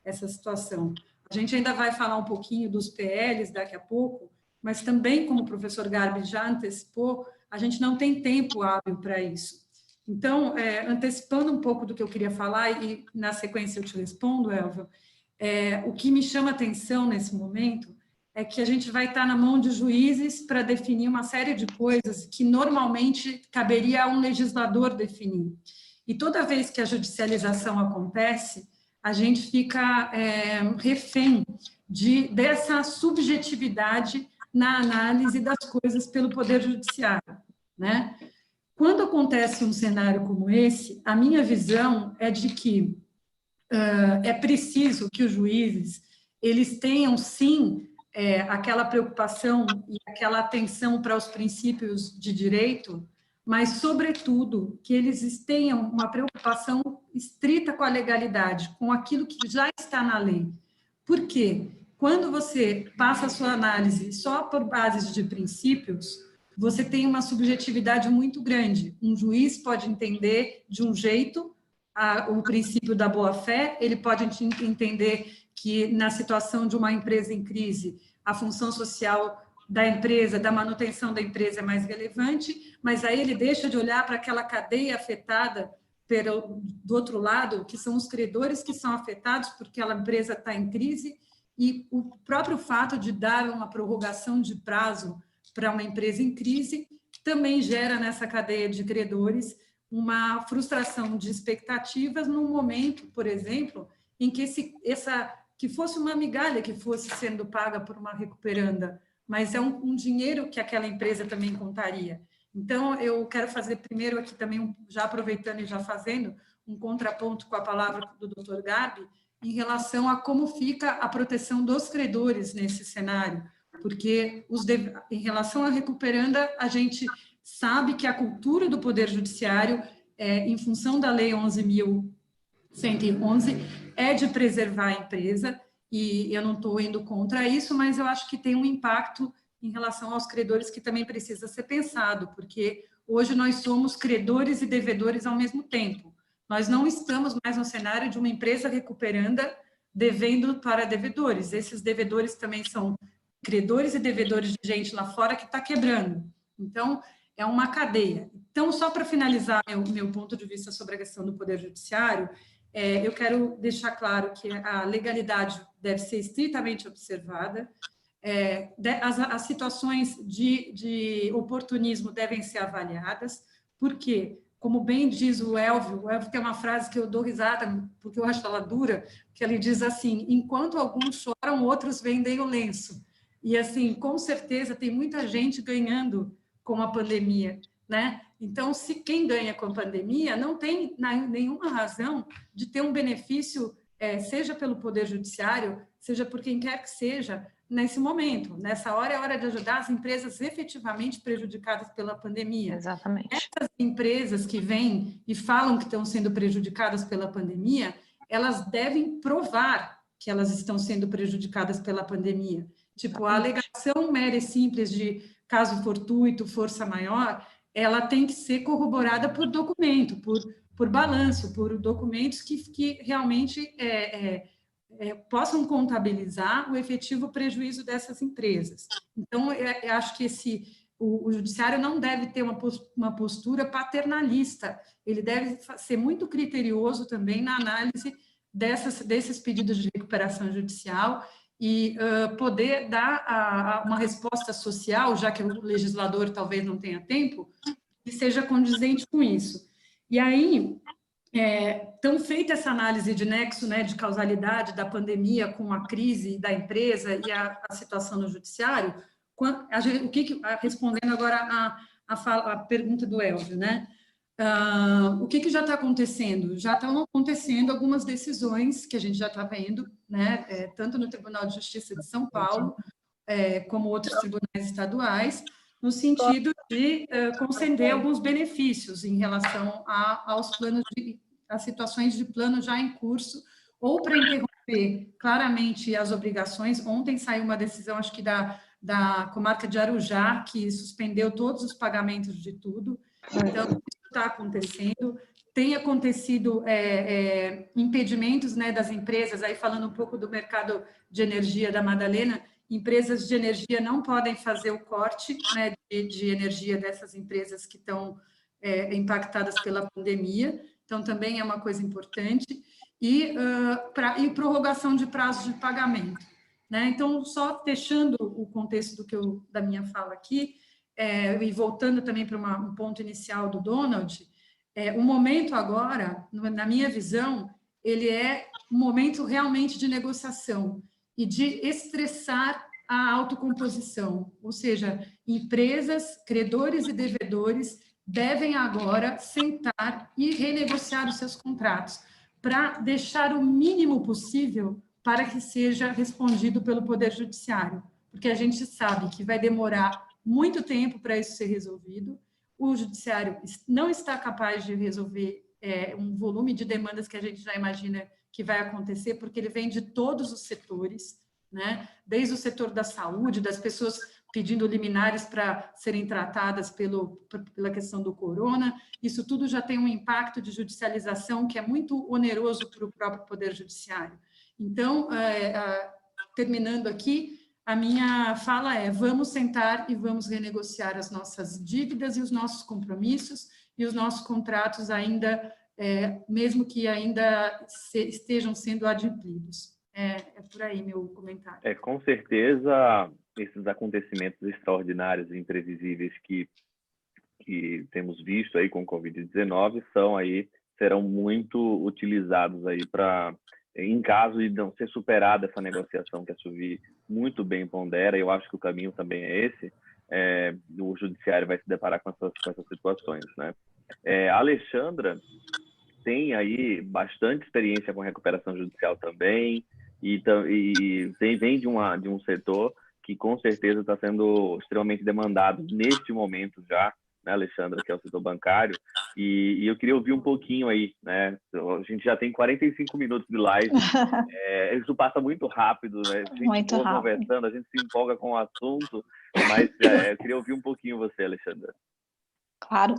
essa situação. A gente ainda vai falar um pouquinho dos PLs daqui a pouco, mas também, como o professor Garbi já antecipou, a gente não tem tempo hábil para isso. Então, antecipando um pouco do que eu queria falar, e na sequência eu te respondo, Elva, o que me chama atenção nesse momento é que a gente vai estar na mão de juízes para definir uma série de coisas que normalmente caberia a um legislador definir. E toda vez que a judicialização acontece, a gente fica refém dessa subjetividade na análise das coisas pelo Poder Judiciário, né? Quando acontece um cenário como esse, a minha visão é de que é preciso que os juízes eles tenham, sim, aquela preocupação e aquela atenção para os princípios de direito, mas, sobretudo, que eles tenham uma preocupação estrita com a legalidade, com aquilo que já está na lei. Por quê? Quando você passa a sua análise só por bases de princípios, você tem uma subjetividade muito grande. Um juiz pode entender de um jeito o princípio da boa-fé, ele pode entender que, na situação de uma empresa em crise, a função social da empresa, da manutenção da empresa é mais relevante, mas aí ele deixa de olhar para aquela cadeia afetada do outro lado, que são os credores que são afetados porque aquela empresa está em crise, e o próprio fato de dar uma prorrogação de prazo para uma empresa em crise também gera nessa cadeia de credores uma frustração de expectativas num momento, por exemplo, em que que fosse uma migalha que fosse sendo paga por uma recuperanda, mas é um dinheiro que aquela empresa também contaria. Então, eu quero fazer primeiro aqui também, já aproveitando e já fazendo, um contraponto com a palavra do Dr. Garbi, em relação a como fica a proteção dos credores nesse cenário, porque em relação à recuperanda, a gente sabe que a cultura do Poder Judiciário, em função da Lei 11.111, é de preservar a empresa, e eu não estou indo contra isso, mas eu acho que tem um impacto em relação aos credores que também precisa ser pensado, porque hoje nós somos credores e devedores ao mesmo tempo. Nós não estamos mais no cenário de uma empresa recuperanda devendo para devedores. Esses devedores também são credores e devedores de gente lá fora que está quebrando. Então, é uma cadeia. Então, só para finalizar meu ponto de vista sobre a questão do Poder Judiciário, eu quero deixar claro que a legalidade deve ser estritamente observada, as situações de oportunismo devem ser avaliadas, porque, como bem diz o Elvio tem uma frase que eu dou risada, porque eu acho ela dura, que ele diz assim: enquanto alguns choram, outros vendem o lenço. E, assim, com certeza, tem muita gente ganhando com a pandemia, né? Então, se quem ganha com a pandemia não tem nenhuma razão de ter um benefício, seja pelo Poder Judiciário, seja por quem quer que seja, nesse momento. Nessa hora é hora de ajudar as empresas efetivamente prejudicadas pela pandemia. Exatamente. Essas empresas que vêm e falam que estão sendo prejudicadas pela pandemia, elas devem provar que elas estão sendo prejudicadas pela pandemia. Tipo, a alegação mera e simples de caso fortuito, força maior, ela tem que ser corroborada por documento, por balanço, por documentos que realmente possam contabilizar o efetivo prejuízo dessas empresas. Então, eu acho que o judiciário não deve ter uma postura paternalista, ele deve ser muito criterioso também na análise desses pedidos de recuperação judicial e poder dar uma resposta social, já que o legislador talvez não tenha tempo, que seja condizente com isso. E aí, Então, feita essa análise de nexo, né, de causalidade da pandemia com a crise da empresa e a situação no judiciário, respondendo agora a pergunta do Elvio, né? O que já está acontecendo? Já estão acontecendo algumas decisões que a gente já está vendo, né, tanto no Tribunal de Justiça de São Paulo, como outros tribunais estaduais, no sentido de conceder alguns benefícios em relação aos planos às situações de plano já em curso, ou para interromper claramente as obrigações. Ontem saiu uma decisão, acho que da comarca de Arujá, que suspendeu todos os pagamentos de tudo. Então, isso está acontecendo. Tem acontecido impedimentos, né, das empresas, aí falando um pouco do mercado de energia da Madalena, empresas de energia não podem fazer o corte, né, de energia dessas empresas que estão impactadas pela pandemia. Então, também é uma coisa importante. E prorrogação de prazos de pagamento, né? Então, só fechando o contexto da minha fala aqui, e voltando também para um ponto inicial do Donald, o momento agora, na minha visão, ele é um momento realmente de negociação e de estressar a autocomposição, ou seja, empresas, credores e devedores devem agora sentar e renegociar os seus contratos para deixar o mínimo possível para que seja respondido pelo Poder Judiciário, porque a gente sabe que vai demorar muito tempo para isso ser resolvido, o Judiciário não está capaz de resolver um volume de demandas que a gente já imagina que vai acontecer, porque ele vem de todos os setores, né? Desde o setor da saúde, das pessoas pedindo liminares para serem tratadas pela questão do corona, isso tudo já tem um impacto de judicialização que é muito oneroso para o próprio Poder Judiciário. Então, terminando aqui, a minha fala vamos sentar e vamos renegociar as nossas dívidas e os nossos compromissos e os nossos contratos ainda, mesmo que ainda estejam sendo adimplidos. É por aí meu comentário. Com certeza, esses acontecimentos extraordinários e imprevisíveis que temos visto aí com o Covid-19 serão muito utilizados aí em caso de não ser superada essa negociação que a Suvi muito bem pondera. Eu acho que o caminho também é esse. O judiciário vai se deparar com essas situações, né? A Alexandra tem aí bastante experiência com recuperação judicial também, e vem de um setor que com certeza está sendo extremamente demandado neste momento já, né, Alexandra, que é o setor bancário, e eu queria ouvir um pouquinho aí, né? A gente já tem 45 minutos de live, isso passa muito rápido, né? A gente muito rápido. Conversando, a gente se empolga com o assunto, mas eu queria ouvir um pouquinho você, Alexandra. Claro.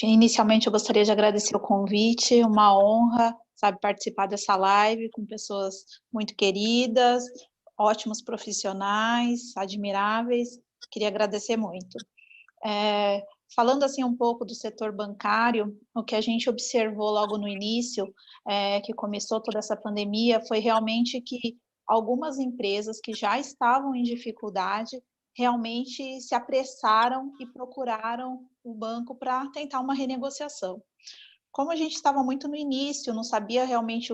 Inicialmente, eu gostaria de agradecer o convite, uma honra, sabe, participar dessa live com pessoas muito queridas, ótimos profissionais, admiráveis, queria agradecer muito. Falando assim um pouco do setor bancário, o que a gente observou logo no início, que começou toda essa pandemia, foi realmente que algumas empresas que já estavam em dificuldade realmente se apressaram e procuraram o banco para tentar uma renegociação. Como a gente estava muito no início, não sabia realmente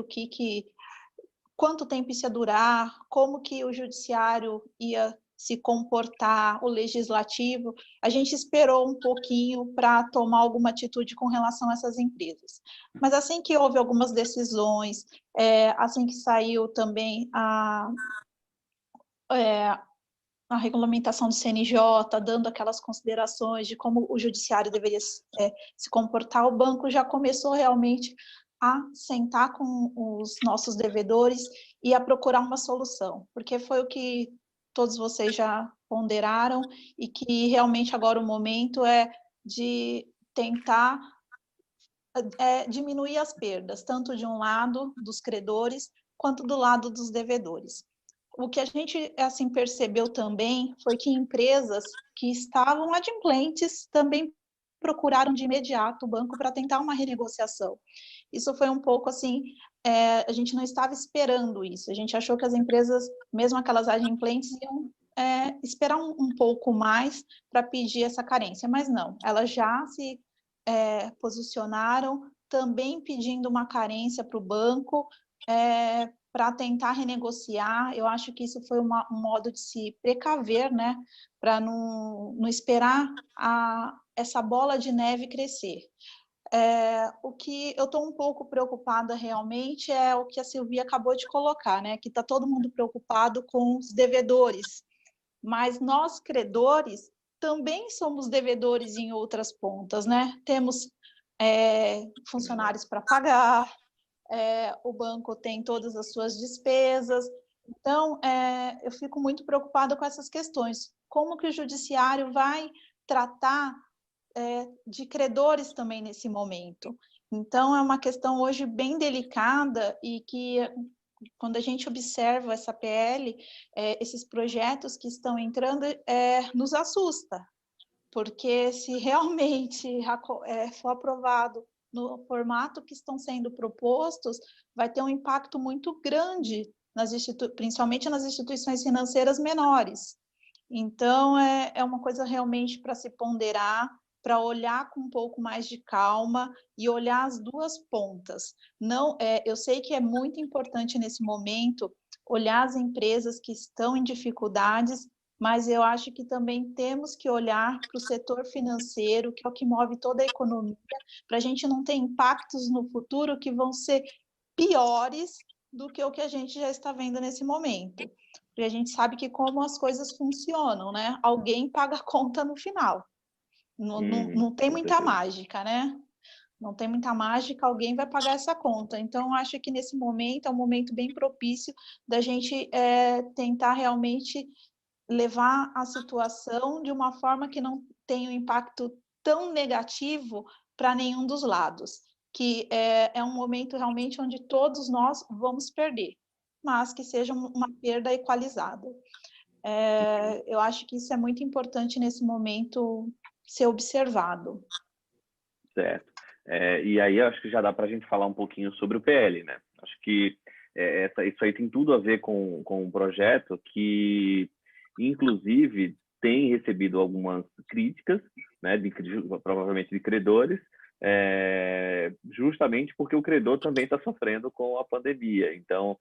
quanto tempo isso ia durar, como que o judiciário ia se comportar, o legislativo, a gente esperou um pouquinho para tomar alguma atitude com relação a essas empresas. Mas assim que houve algumas decisões, assim que saiu também a regulamentação do CNJ, dando aquelas considerações de como o judiciário deveria se comportar, o banco já começou realmente a sentar com os nossos devedores e a procurar uma solução, porque foi o que todos vocês já ponderaram e que realmente agora o momento é de tentar diminuir as perdas, tanto de um lado dos credores, quanto do lado dos devedores. O que a gente assim percebeu também foi que empresas que estavam adimplentes também procuraram de imediato o banco para tentar uma renegociação. Isso foi um pouco assim, a gente não estava esperando isso, a gente achou que as empresas, mesmo aquelas adimplentes, iam esperar um pouco mais para pedir essa carência, mas não, elas já se posicionaram também pedindo uma carência para o banco, para tentar renegociar. Eu acho que isso foi um modo de se precaver, né, para não esperar essa bola de neve crescer. O que eu estou um pouco preocupada realmente é o que a Silvia acabou de colocar, né, que está todo mundo preocupado com os devedores, mas nós, credores, também somos devedores em outras pontas, né? Temos funcionários para pagar, o banco tem todas as suas despesas. Então, eu fico muito preocupada com essas questões. Como que o judiciário vai tratar de credores também nesse momento? Então, é uma questão hoje bem delicada e que, quando a gente observa essa PL, esses projetos que estão entrando, nos assusta, porque se realmente for aprovado no formato que estão sendo propostos, vai ter um impacto muito grande, principalmente nas instituições financeiras menores. Então, é uma coisa realmente para se ponderar, para olhar com um pouco mais de calma e olhar as duas pontas. Não, eu sei que é muito importante nesse momento olhar as empresas que estão em dificuldades, mas eu acho que também temos que olhar para o setor financeiro, que é o que move toda a economia, para a gente não ter impactos no futuro que vão ser piores do que o que a gente já está vendo nesse momento. Porque a gente sabe que como as coisas funcionam, né? Alguém paga a conta no final. Não tem muita mágica, né? Não tem muita mágica, alguém vai pagar essa conta. Então, eu acho que nesse momento é um momento bem propício da gente tentar realmente levar a situação de uma forma que não tenha um impacto tão negativo para nenhum dos lados, que é um momento realmente onde todos nós vamos perder, mas que seja uma perda equalizada. Eu acho que isso é muito importante nesse momento ser observado. Certo. E aí acho que já dá para a gente falar um pouquinho sobre o PL, né? Acho que isso aí tem tudo a ver com um projeto que, inclusive, tem recebido algumas críticas, né, provavelmente de credores, justamente porque o credor também está sofrendo com a pandemia. Então,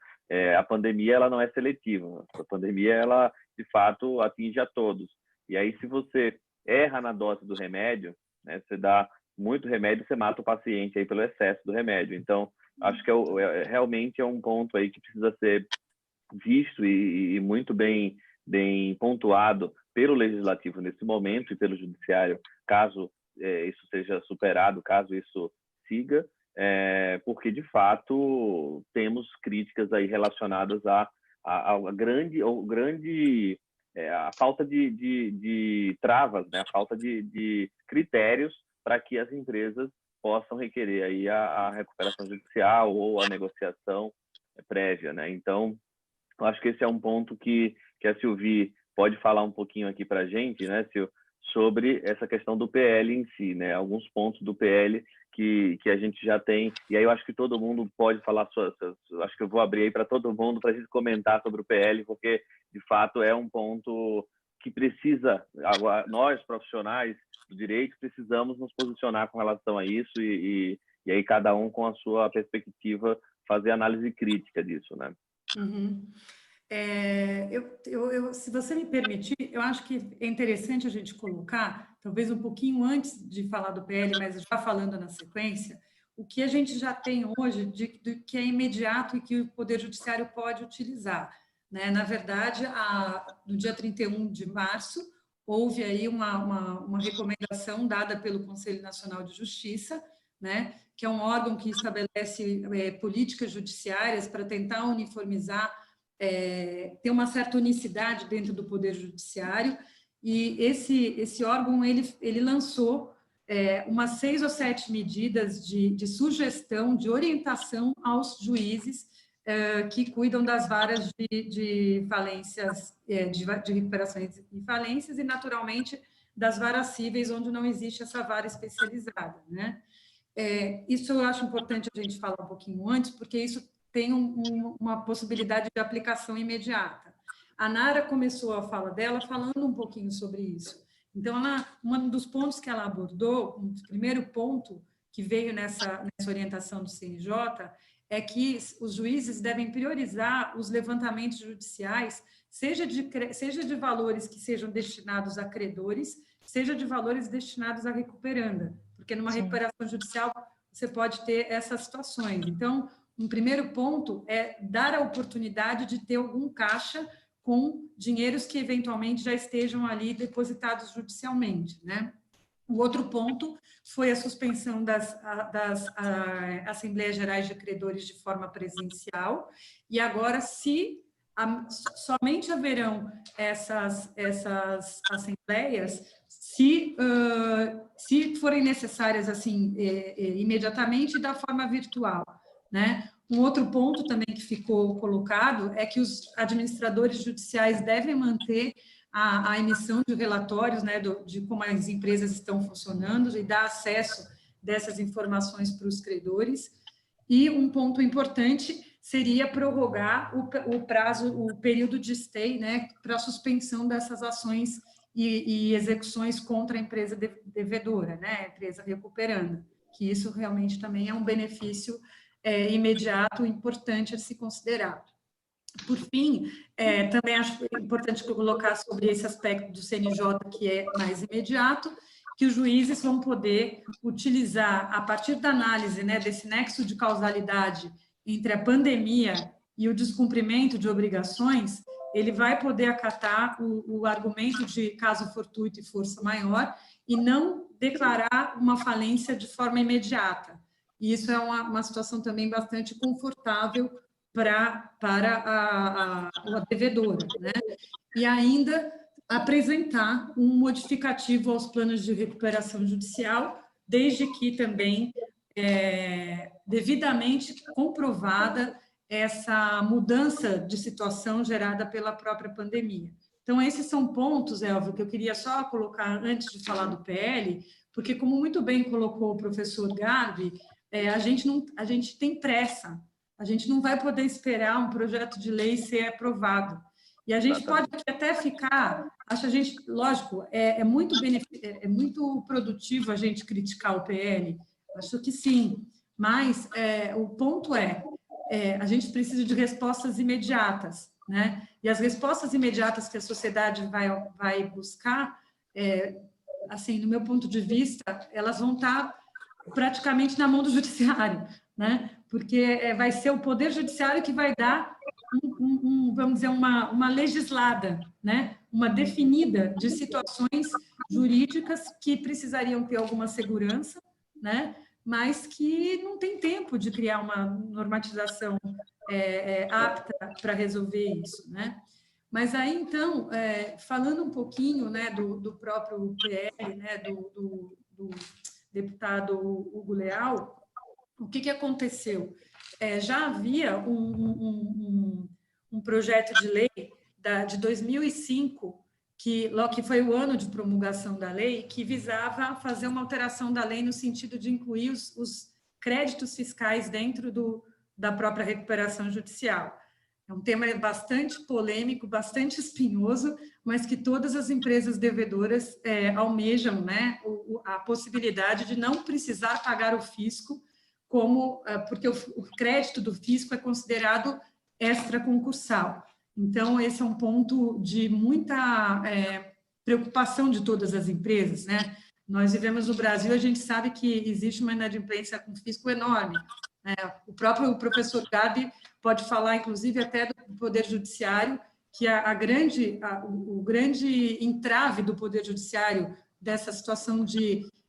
a pandemia ela não é seletiva. A pandemia, ela, de fato, atinge a todos. E aí, se você erra na dose do remédio, né, você dá muito remédio, você mata o paciente aí pelo excesso do remédio. Então, acho que realmente é um ponto aí que precisa ser visto e muito bem pontuado pelo legislativo nesse momento e pelo judiciário, caso isso seja superado, caso isso siga, porque de fato temos críticas aí relacionadas à falta de travas, né? A falta de critérios para que as empresas possam requerer aí a recuperação judicial ou a negociação prévia, né? Então, eu acho que esse é um ponto que a Silvi pode falar um pouquinho aqui para a gente, né, Sil, sobre essa questão do PL em si, né? Alguns pontos do PL que a gente já tem, e aí eu acho que todo mundo pode falar, acho que eu vou abrir aí para todo mundo para a gente comentar sobre o PL, porque, de fato, é um ponto que precisa, nós, profissionais do direito, precisamos nos posicionar com relação a isso e aí cada um com a sua perspectiva fazer análise crítica disso, né? Uhum. Se você me permitir, eu acho que é interessante a gente colocar, talvez um pouquinho antes de falar do PL, mas já falando na sequência, o que a gente já tem hoje de que é imediato e que o Poder Judiciário pode utilizar, né? Na verdade, no dia 31 de março, houve aí uma recomendação dada pelo Conselho Nacional de Justiça, né, que é um órgão que estabelece políticas judiciárias para tentar uniformizar, ter uma certa unicidade dentro do Poder Judiciário, e esse órgão ele lançou umas 6 ou 7 medidas de sugestão, de orientação aos juízes que cuidam das varas de falências, de recuperações e falências, e, naturalmente, das varas cíveis, onde não existe essa vara especializada, né? Isso eu acho importante a gente falar um pouquinho antes, porque isso tem uma possibilidade de aplicação imediata. A Nara começou a fala dela falando um pouquinho sobre isso. Então, um dos pontos que ela abordou, o primeiro ponto que veio nessa orientação do CNJ, é que os juízes devem priorizar os levantamentos judiciais, seja de valores que sejam destinados a credores, seja de valores destinados a recuperanda, porque numa recuperação judicial você pode ter essas situações. Então, um primeiro ponto é dar a oportunidade de ter algum caixa com dinheiros que eventualmente já estejam ali depositados judicialmente, né? O outro ponto foi a suspensão das Assembleias Gerais de Credores de forma presencial, e agora, somente haverão essas assembleias se forem necessárias, assim, imediatamente, da forma virtual, né? Um outro ponto também que ficou colocado é que os administradores judiciais devem manter a emissão de relatórios, né, de como as empresas estão funcionando e dar acesso dessas informações para os credores. E um ponto importante seria prorrogar o prazo, o período de stay, né, para a suspensão dessas ações e execuções contra a empresa devedora, né, a empresa recuperanda, que isso realmente também é um benefício imediato e importante a se considerar. Por fim, também acho importante colocar sobre esse aspecto do CNJ, que é mais imediato, que os juízes vão poder utilizar, a partir da análise, né, desse nexo de causalidade entre a pandemia e o descumprimento de obrigações, ele vai poder acatar o argumento de caso fortuito e força maior e não declarar uma falência de forma imediata. E isso é uma situação também bastante confortável para a devedora, né? E ainda apresentar um modificativo aos planos de recuperação judicial, desde que também devidamente comprovada essa mudança de situação gerada pela própria pandemia. Então, esses são pontos, Elvio, que eu queria só colocar antes de falar do PL, porque, como muito bem colocou o professor Garbi, a gente tem pressa. A gente não vai poder esperar um projeto de lei ser aprovado. E a gente pode até ficar... lógico, é muito produtivo a gente criticar o PL, acho que sim, mas o ponto a gente precisa de respostas imediatas, né? E as respostas imediatas que a sociedade vai buscar, assim, no meu ponto de vista, elas vão estar praticamente na mão do judiciário, né? Porque vai ser o Poder Judiciário que vai dar, vamos dizer, uma legislada, né? Uma definida de situações jurídicas que precisariam ter alguma segurança, né? Mas que não tem tempo de criar uma normatização apta para resolver isso, né? Mas aí, então, falando um pouquinho, né, do próprio PL, né, do deputado Hugo Leal, o que aconteceu? Já havia um projeto de lei de 2005, que foi o ano de promulgação da lei, que visava fazer uma alteração da lei no sentido de incluir os créditos fiscais dentro da própria recuperação judicial. É um tema bastante polêmico, bastante espinhoso, mas que todas as empresas devedoras almejam, né, a possibilidade de não precisar pagar o fisco, porque o crédito do fisco é considerado extraconcursal. Então, esse é um ponto de muita preocupação de todas as empresas, né? Nós vivemos no Brasil, a gente sabe que existe uma inadimplência com fisco enorme. O próprio professor Gabi pode falar, inclusive, até do Poder Judiciário, que o grande entrave do Poder Judiciário dessa situação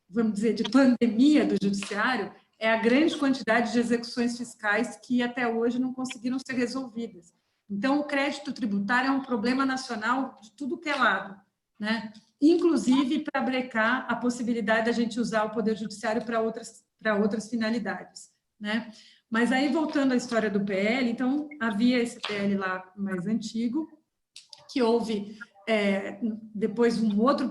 vamos dizer, de pandemia do Judiciário é a grande quantidade de execuções fiscais que até hoje não conseguiram ser resolvidas. Então, o crédito tributário é um problema nacional de tudo que é lado, né? Inclusive para brecar a possibilidade da gente usar o Poder Judiciário para outras finalidades, né? Mas aí, voltando à história do PL, então, havia esse PL lá mais antigo, que houve depois um outro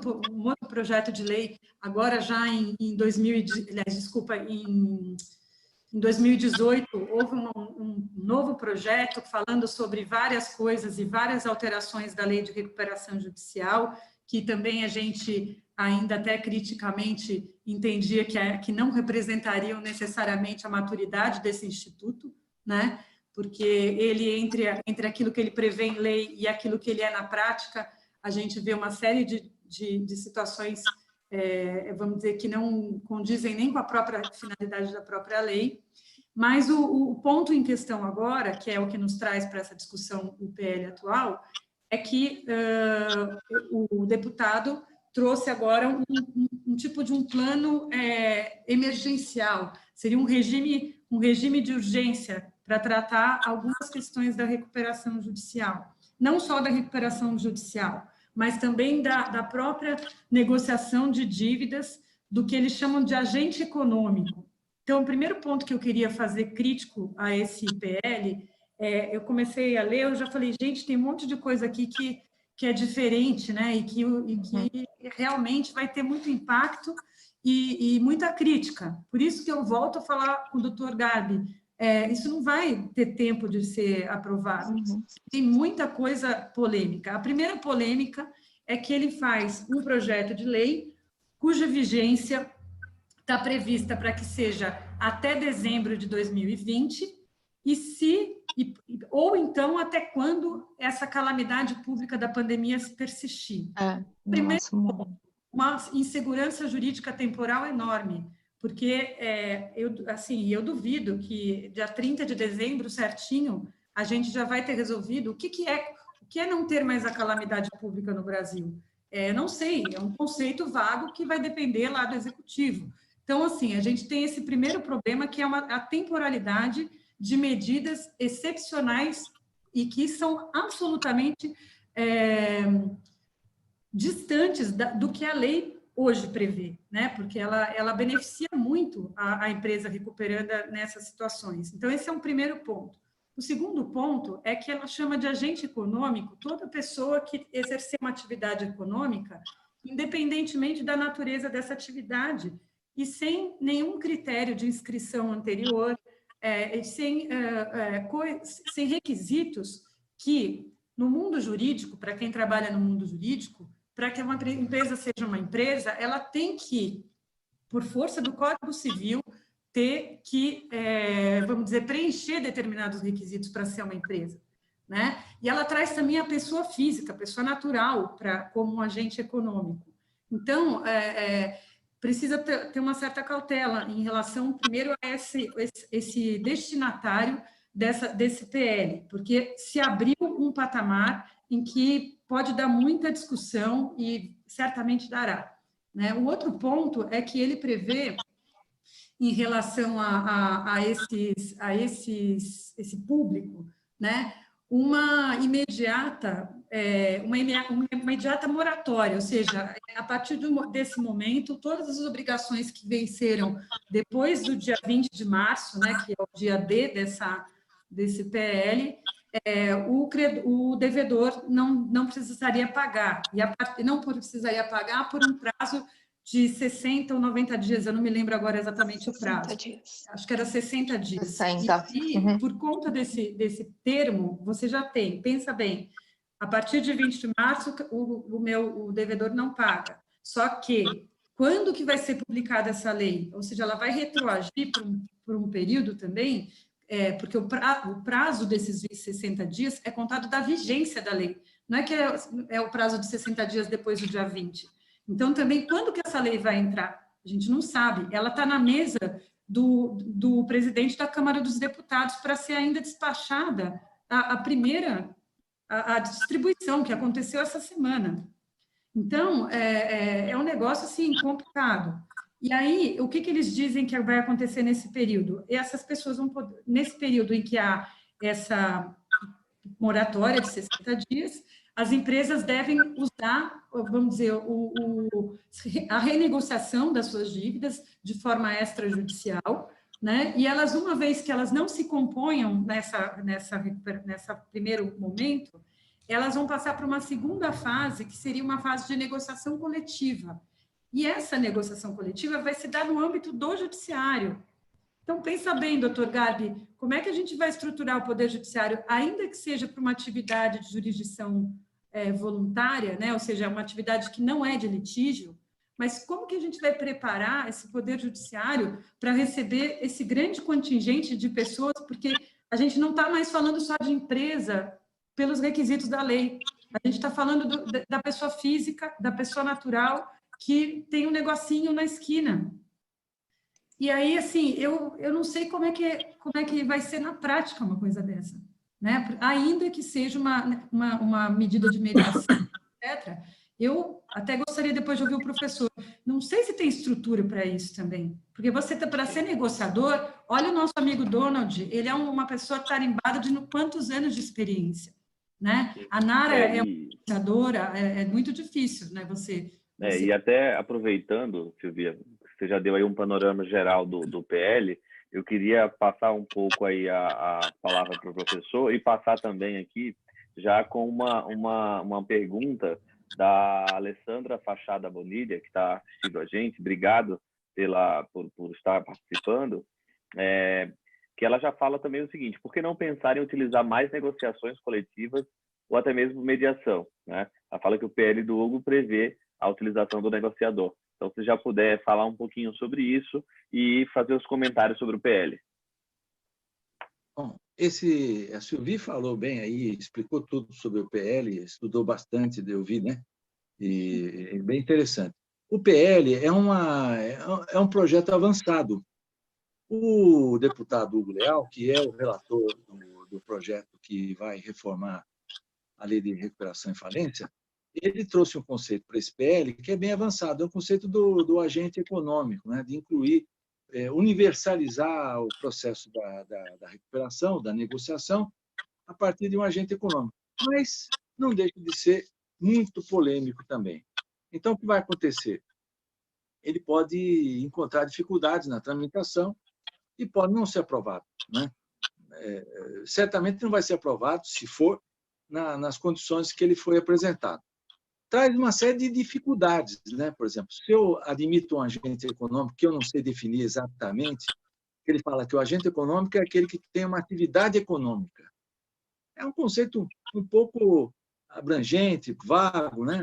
projeto de lei, agora já em 2018, houve um novo projeto falando sobre várias coisas e várias alterações da Lei de Recuperação Judicial, que também a gente ainda até criticamente entendia que não representariam necessariamente a maturidade desse instituto, né? Porque ele, entre aquilo que ele prevê em lei e aquilo que ele é na prática, a gente vê uma série de situações, vamos dizer, que não condizem nem com a própria finalidade da própria lei. Mas o ponto em questão agora, que é o que nos traz para essa discussão o PL atual, é que o deputado trouxe agora um tipo de um plano emergencial, seria um regime de urgência para tratar algumas questões da recuperação judicial, não só da recuperação judicial, mas também da própria negociação de dívidas do que eles chamam de agente econômico. Então, o primeiro ponto que eu queria fazer crítico a esse PL, eu comecei a ler, eu já falei, gente, tem um monte de coisa aqui que é diferente, né? E que realmente vai ter muito impacto e muita crítica. Por isso que eu volto a falar com o doutor Gabi, isso não vai ter tempo de ser aprovado. Tem muita coisa polêmica. A primeira polêmica é que ele faz um projeto de lei cuja vigência está prevista para que seja até dezembro de 2020, ou então até quando essa calamidade pública da pandemia se persistir. Primeiro, uma insegurança jurídica temporal enorme, porque eu duvido que dia 30 de dezembro, certinho, a gente já vai ter resolvido o que é não ter mais a calamidade pública no Brasil. Não sei, é um conceito vago que vai depender lá do executivo. Então, assim, a gente tem esse primeiro problema, que é a temporalidade de medidas excepcionais e que são absolutamente distantes do que a lei hoje prevê, né? Porque ela beneficia muito a empresa recuperanda nessas situações. Então, esse é um primeiro ponto. O segundo ponto é que ela chama de agente econômico toda pessoa que exercer uma atividade econômica, independentemente da natureza dessa atividade, e sem nenhum critério de inscrição anterior, sem requisitos que, no mundo jurídico, para quem trabalha no mundo jurídico, para que uma empresa seja uma empresa, ela tem que, por força do Código Civil, ter que, vamos dizer, preencher determinados requisitos para ser uma empresa, né? E ela traz também a pessoa física, a pessoa natural, como um agente econômico. Então, precisa ter uma certa cautela em relação, primeiro, a esse destinatário desse PL, porque se abriu um patamar em que pode dar muita discussão e certamente dará, né? O outro ponto é que ele prevê, em relação a esse público, né, uma imediata moratória, ou seja, a partir desse momento, todas as obrigações que venceram depois do dia 20 de março, né, que é o dia D desse PL, o devedor não precisaria pagar, e não precisaria pagar por um prazo de 60 ou 90 dias, eu não me lembro agora exatamente o prazo. Acho que era 60 dias. 60. E por conta desse termo, você já tem, pensa bem, a partir de 20 de março, o devedor não paga. Só que, quando que vai ser publicada essa lei? Ou seja, ela vai retroagir por um período também, porque o prazo desses 60 dias é contado da vigência da lei. Não é que é o prazo de 60 dias depois do dia 20. Então, também, quando que essa lei vai entrar? A gente não sabe. Ela está na mesa do presidente da Câmara dos Deputados para ser ainda despachada a distribuição, que aconteceu essa semana. Então, é um negócio, assim, complicado. E aí, o que eles dizem que vai acontecer nesse período? Essas pessoas vão poder, nesse período em que há essa moratória de 60 dias, as empresas devem usar, vamos dizer, a renegociação das suas dívidas de forma extrajudicial, né? E elas, uma vez que elas não se componham nessa primeiro momento, elas vão passar para uma segunda fase, que seria uma fase de negociação coletiva. E essa negociação coletiva vai se dar no âmbito do judiciário. Então, pensa bem, doutor Gabi, como é que a gente vai estruturar o Poder Judiciário, ainda que seja para uma atividade de jurisdição voluntária, né? Ou seja, uma atividade que não é de litígio, mas como que a gente vai preparar esse poder judiciário para receber esse grande contingente de pessoas, porque a gente não está mais falando só de empresa pelos requisitos da lei, a gente está falando da pessoa física, da pessoa natural, que tem um negocinho na esquina. E aí, assim, eu não sei como é que vai ser na prática uma coisa dessa, né? Ainda que seja uma medida de mediação, etc., eu até gostaria depois de ouvir o professor. Não sei se tem estrutura para isso também, porque você, para ser negociador, olha o nosso amigo Donald, ele é uma pessoa tarimbada de quantos anos de experiência, né? A Nara é uma negociadora, é muito difícil, né? E até aproveitando, Silvia, você já deu aí um panorama geral do PL, eu queria passar um pouco aí a palavra para o professor e passar também aqui já com uma pergunta da Alessandra Fachada Bonilha, que está assistindo a gente. Obrigado por estar participando. Que ela já fala também o seguinte: por que não pensar em utilizar mais negociações coletivas ou até mesmo mediação, né? Ela fala que o PL do Hugo prevê a utilização do negociador. Então, se já puder falar um pouquinho sobre isso e fazer os comentários sobre o PL. Bom, a Silvia falou bem aí, explicou tudo sobre o PL, estudou bastante, eu vi, né? E é bem interessante. O PL é um projeto avançado. O deputado Hugo Leal, que é o relator do projeto que vai reformar a Lei de Recuperação e Falência, ele trouxe um conceito para esse PL que é bem avançado, é o conceito do agente econômico, né? De incluir, universalizar o processo da recuperação, da negociação, a partir de um agente econômico. Mas não deixa de ser muito polêmico também. Então, o que vai acontecer? Ele pode encontrar dificuldades na tramitação e pode não ser aprovado, né? Certamente não vai ser aprovado se for nas condições que ele foi apresentado. Traz uma série de dificuldades, né? Por exemplo, se eu admito um agente econômico que eu não sei definir exatamente, ele fala que o agente econômico é aquele que tem uma atividade econômica. É um conceito um pouco abrangente, vago, né?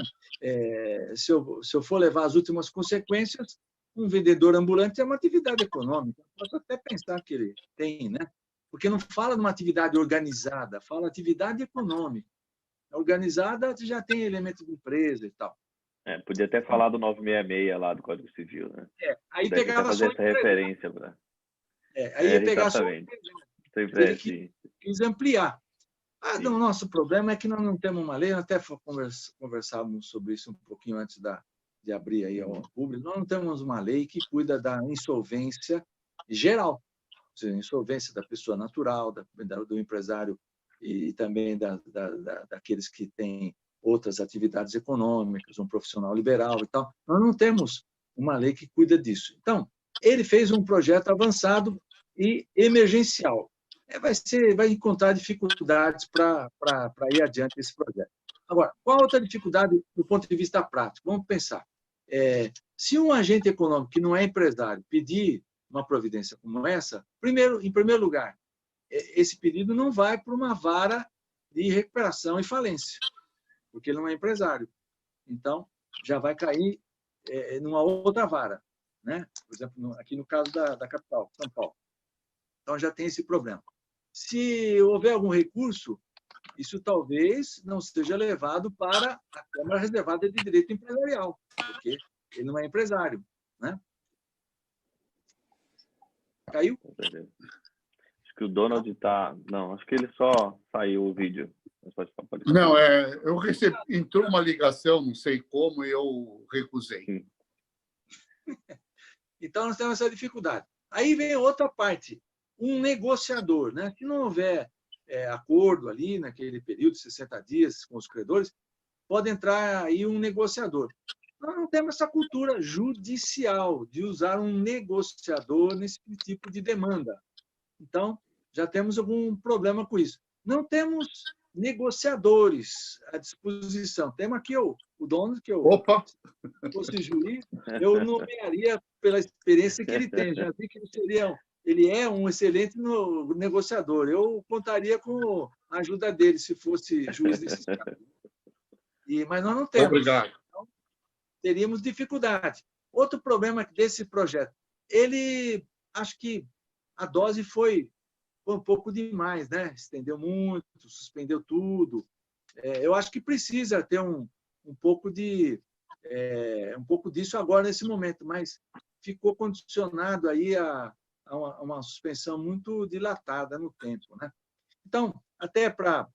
Se eu for levar as últimas consequências, um vendedor ambulante é uma atividade econômica. Posso até pensar que ele tem, né? Porque não fala de uma atividade organizada, fala atividade econômica. Organizada já tem elemento de empresa e tal. Podia até falar do 966 lá do Código Civil, né? Aí pegava fazer essa referência. Aí ia pegar só ele quis ampliar. O nosso problema é que nós não temos uma lei, nós até conversávamos sobre isso um pouquinho antes de abrir aí ao público, nós não temos uma lei que cuida da insolvência geral, ou seja, insolvência da pessoa natural, do empresário e também daqueles que têm outras atividades econômicas, um profissional liberal e tal. Nós não temos uma lei que cuida disso. Então, ele fez um projeto avançado e emergencial. Vai encontrar dificuldades para ir adiante esse projeto. Agora, qual outra dificuldade do ponto de vista prático? Vamos pensar. Se um agente econômico que não é empresário pedir uma providência como essa, em primeiro lugar, esse pedido não vai para uma vara de recuperação e falência, porque ele não é empresário. Então, já vai cair numa outra vara, né? Por exemplo, aqui no caso da capital, São Paulo. Então, já tem esse problema. Se houver algum recurso, isso talvez não seja levado para a Câmara Reservada de Direito Empresarial, porque ele não é empresário, né? Caiu? Acho que o Donald está... Não, acho que ele só saiu o vídeo. Não, entrou uma ligação, não sei como, e eu recusei. Então, nós temos essa dificuldade. Aí vem outra parte, um negociador, né? Se não houver acordo ali naquele período de 60 dias com os credores, pode entrar aí um negociador. Nós não temos essa cultura judicial de usar um negociador nesse tipo de demanda. Então, já temos algum problema com isso. Não temos negociadores à disposição. Temos aqui o dono, que se fosse juiz, eu nomearia pela experiência que ele tem. Já vi que ele é um excelente negociador. Eu contaria com a ajuda dele, se fosse juiz desse caso. Mas nós não temos. Obrigado. Então, teríamos dificuldade. Outro problema desse projeto, acho que a dose foi um pouco demais, né? Estendeu muito, suspendeu tudo. Eu acho que precisa ter um pouco disso agora, nesse momento, mas ficou condicionado aí a uma suspensão muito dilatada no tempo, né? Então, até para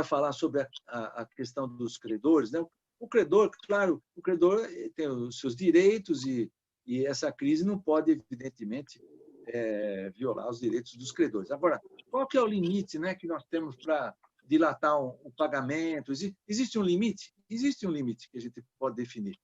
falar sobre a questão dos credores, né? O credor, claro, o credor tem os seus direitos e essa crise não pode, evidentemente, violar os direitos dos credores. Agora, qual que é o limite, né, que nós temos para dilatar o pagamento? Existe um limite? Existe um limite que a gente pode definir.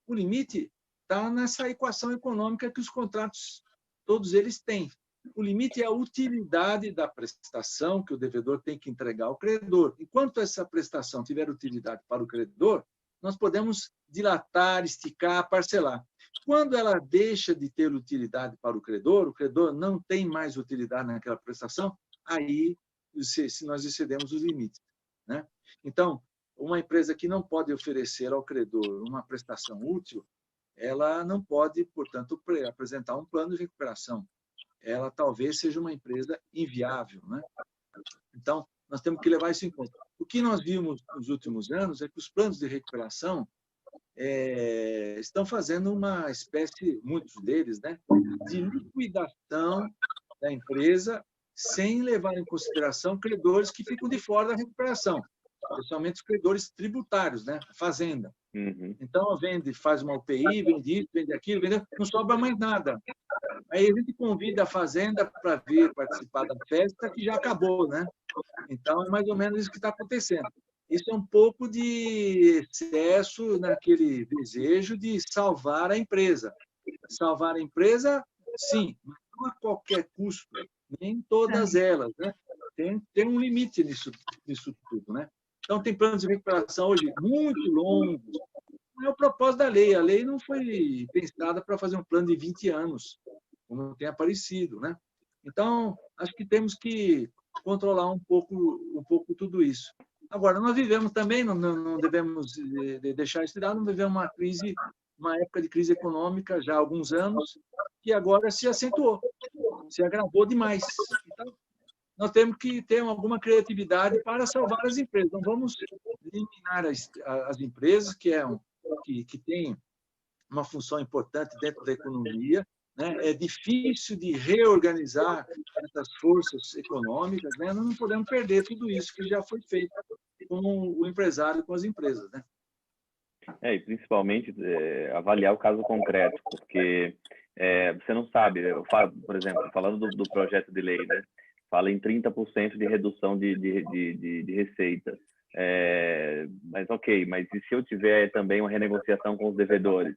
O limite está nessa equação econômica que os contratos, todos eles têm. O limite é a utilidade da prestação que o devedor tem que entregar ao credor. Enquanto essa prestação tiver utilidade para o credor, nós podemos dilatar, esticar, parcelar. Quando ela deixa de ter utilidade para o credor não tem mais utilidade naquela prestação, aí se nós excedemos os limites, né? Então, uma empresa que não pode oferecer ao credor uma prestação útil, ela não pode, portanto, apresentar um plano de recuperação. Ela talvez seja uma empresa inviável, né? Então, nós temos que levar isso em conta. O que nós vimos nos últimos anos é que os planos de recuperação estão fazendo uma espécie, muitos deles, né, de liquidação da empresa sem levar em consideração credores que ficam de fora da recuperação, especialmente os credores tributários, né, a fazenda. Então, faz uma UPI, vende isso, vende aquilo, não sobra mais nada. Aí a gente convida a fazenda para vir participar da festa que já acabou, né? Então, é mais ou menos isso que está acontecendo. Isso é um pouco de excesso naquele desejo de salvar a empresa. Salvar a empresa, sim, mas não a qualquer custo, nem todas elas, né? Tem um limite nisso tudo, né? Então, tem planos de recuperação hoje muito longos. Não é o propósito da lei. A lei não foi pensada para fazer um plano de 20 anos, como tem aparecido, né? Então, acho que temos que controlar um pouco tudo isso. Agora, nós vivemos também, não devemos deixar isso de lado, não vivemos uma época de crise econômica já há alguns anos, que agora se acentuou, se agravou demais. Então, nós temos que ter alguma criatividade para salvar as empresas. Não vamos eliminar as empresas, que têm uma função importante dentro da economia, né? É difícil de reorganizar essas forças econômicas, né? Nós não podemos perder tudo isso que já foi feito com o empresário, com as empresas, né? E principalmente avaliar o caso concreto, porque você não sabe, por exemplo, falando do projeto de lei, né? Fala em 30% de redução de receita. Mas ok, mas e se eu tiver também uma renegociação com os devedores?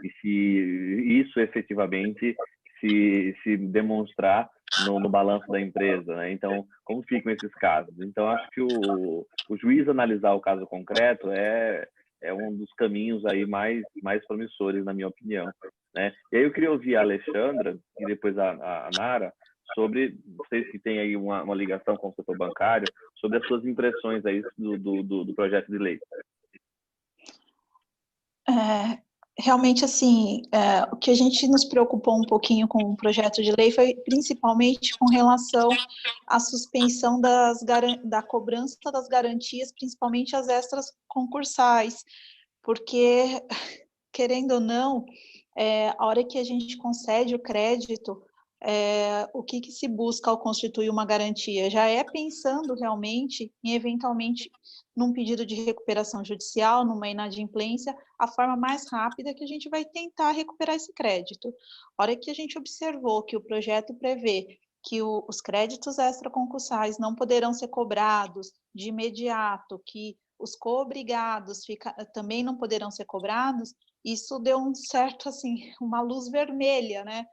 E se isso efetivamente se demonstrar no balanço da empresa, né? Então, como ficam esses casos? Então, acho que o juiz analisar o caso concreto é um dos caminhos aí mais promissores, na minha opinião, né? E aí eu queria ouvir a Alexandra e depois a Nara sobre, vocês que têm aí uma ligação com o setor bancário, sobre as suas impressões aí do projeto de lei. Realmente, assim, o que a gente nos preocupou um pouquinho com o projeto de lei foi principalmente com relação à suspensão da cobrança das garantias, principalmente as extras concursais, porque, querendo ou não, a hora que a gente concede o crédito, o que se busca ao constituir uma garantia? Já é pensando realmente em, eventualmente, num pedido de recuperação judicial, numa inadimplência, a forma mais rápida que a gente vai tentar recuperar esse crédito. A hora que a gente observou que o projeto prevê que os créditos extraconcursais não poderão ser cobrados de imediato, que os coobrigados também não poderão ser cobrados, isso deu uma luz vermelha, né?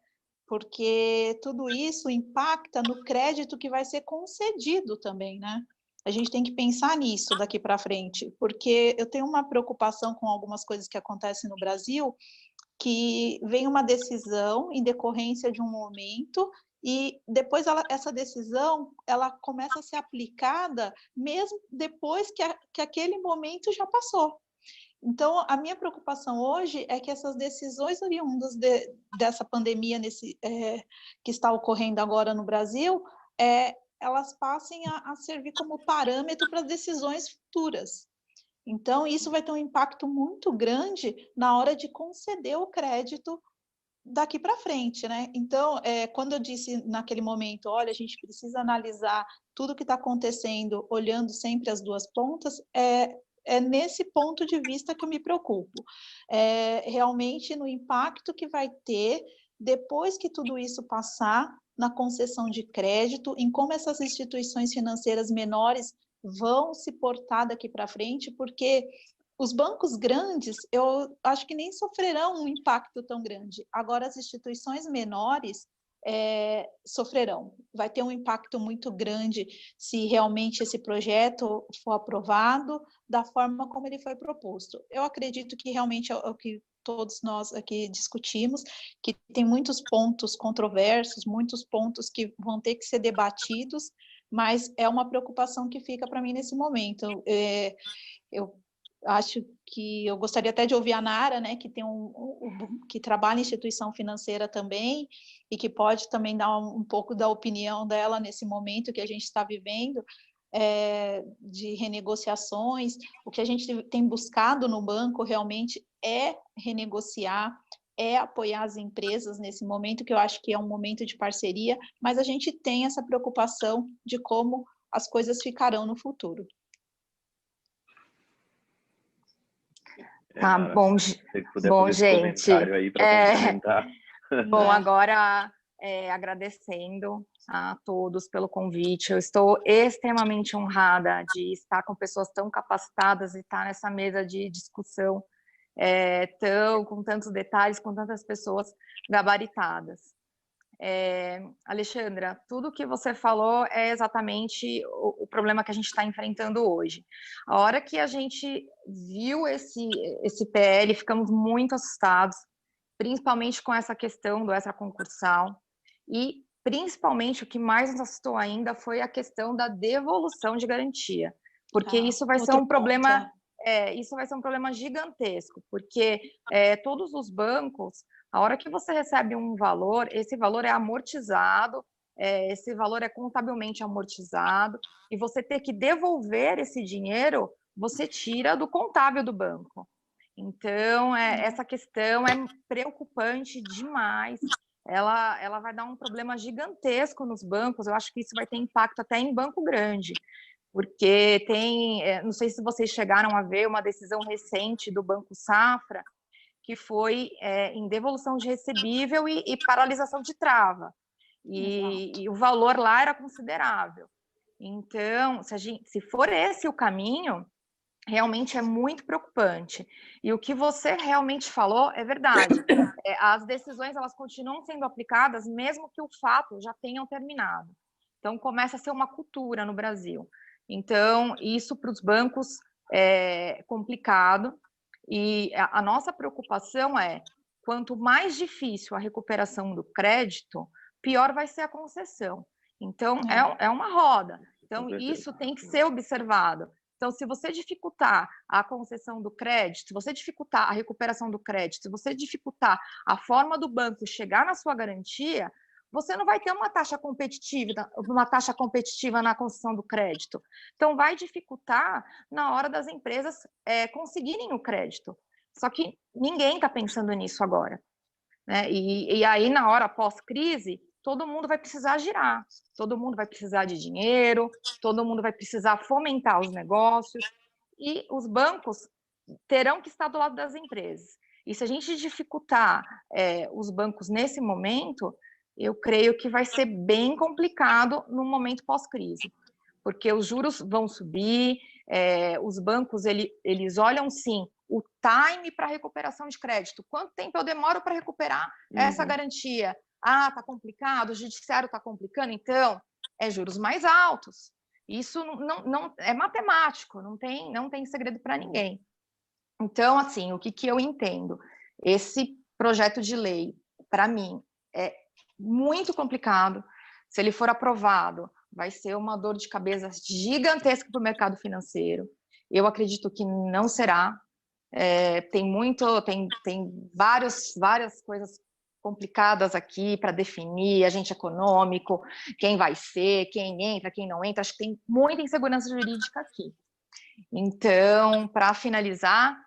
Porque tudo isso impacta no crédito que vai ser concedido também, né? A gente tem que pensar nisso daqui para frente, porque eu tenho uma preocupação com algumas coisas que acontecem no Brasil, que vem uma decisão em decorrência de um momento e depois essa decisão ela começa a ser aplicada mesmo depois que aquele momento já passou. Então, a minha preocupação hoje é que essas decisões oriundas dessa pandemia que está ocorrendo agora no Brasil, elas passem a servir como parâmetro para decisões futuras. Então, isso vai ter um impacto muito grande na hora de conceder o crédito daqui para frente, né? Então, quando eu disse naquele momento, olha, a gente precisa analisar tudo o que está acontecendo, olhando sempre as duas pontas, é nesse ponto de vista que eu me preocupo. Realmente no impacto que vai ter depois que tudo isso passar na concessão de crédito, em como essas instituições financeiras menores vão se portar daqui para frente, porque os bancos grandes, eu acho que nem sofrerão um impacto tão grande. Agora, as instituições menores sofrerão. Vai ter um impacto muito grande se realmente esse projeto for aprovado da forma como ele foi proposto. Eu acredito que realmente é o que todos nós aqui discutimos, que tem muitos pontos controversos, muitos pontos que vão ter que ser debatidos, mas é uma preocupação que fica para mim nesse momento. Eu acho que eu gostaria até de ouvir a Nara, né, que tem que trabalha em instituição financeira também e que pode também dar um pouco da opinião dela nesse momento que a gente está vivendo, de renegociações. O que a gente tem buscado no banco realmente é renegociar, é apoiar as empresas nesse momento, que eu acho que é um momento de parceria, mas a gente tem essa preocupação de como as coisas ficarão no futuro. Tá bom, bom gente. Aí complementar. Bom, agora agradecendo a todos pelo convite. Eu estou extremamente honrada de estar com pessoas tão capacitadas e estar nessa mesa de discussão com tantos detalhes, com tantas pessoas gabaritadas. Alexandra, tudo que você falou é exatamente o problema que a gente está enfrentando hoje. A hora que a gente viu esse PL, ficamos muito assustados, principalmente com essa questão do extraconcursal, e principalmente o que mais nos assustou ainda foi a questão da devolução de garantia, porque isso vai ser um problema, isso vai ser um problema gigantesco, porque todos os bancos, a hora que você recebe um valor, esse valor é amortizado, esse valor é contabilmente amortizado, e você ter que devolver esse dinheiro, você tira do contábil do banco. Então, essa questão é preocupante demais. Ela vai dar um problema gigantesco nos bancos. Eu acho que isso vai ter impacto até em banco grande, porque não sei se vocês chegaram a ver uma decisão recente do Banco Safra, que foi em devolução de recebível e paralisação de trava. E o valor lá era considerável. Então, se for esse o caminho, realmente é muito preocupante. E o que você realmente falou é verdade. As decisões, elas continuam sendo aplicadas, mesmo que o fato já tenham terminado. Então, começa a ser uma cultura no Brasil. Então, isso para os bancos é complicado. E a nossa preocupação quanto mais difícil a recuperação do crédito, pior vai ser a concessão. Então, é uma roda. Então, isso tem que ser observado. Então, se você dificultar a concessão do crédito, se você dificultar a recuperação do crédito, se você dificultar a forma do banco chegar na sua garantia, você não vai ter uma taxa competitiva na concessão do crédito. Então, vai dificultar na hora das empresas conseguirem o crédito. Só que ninguém está pensando nisso agora, né? E aí, na hora pós-crise, todo mundo vai precisar girar, todo mundo vai precisar de dinheiro, todo mundo vai precisar fomentar os negócios, e os bancos terão que estar do lado das empresas. E se a gente dificultar os bancos nesse momento, eu creio que vai ser bem complicado no momento pós-crise, porque os juros vão subir, os bancos eles olham, sim, o time para recuperação de crédito. Quanto tempo eu demoro para recuperar essa garantia? Está complicado, o judiciário está complicando, então juros mais altos. Isso não é matemático, não tem segredo para ninguém. Então, assim, o que eu entendo? Esse projeto de lei, para mim, é muito complicado. Se ele for aprovado, vai ser uma dor de cabeça gigantesca para o mercado financeiro. Eu acredito que não será. Tem várias coisas complicadas aqui para definir, agente econômico, quem vai ser, quem entra, quem não entra. Acho que tem muita insegurança jurídica aqui. Então, para finalizar,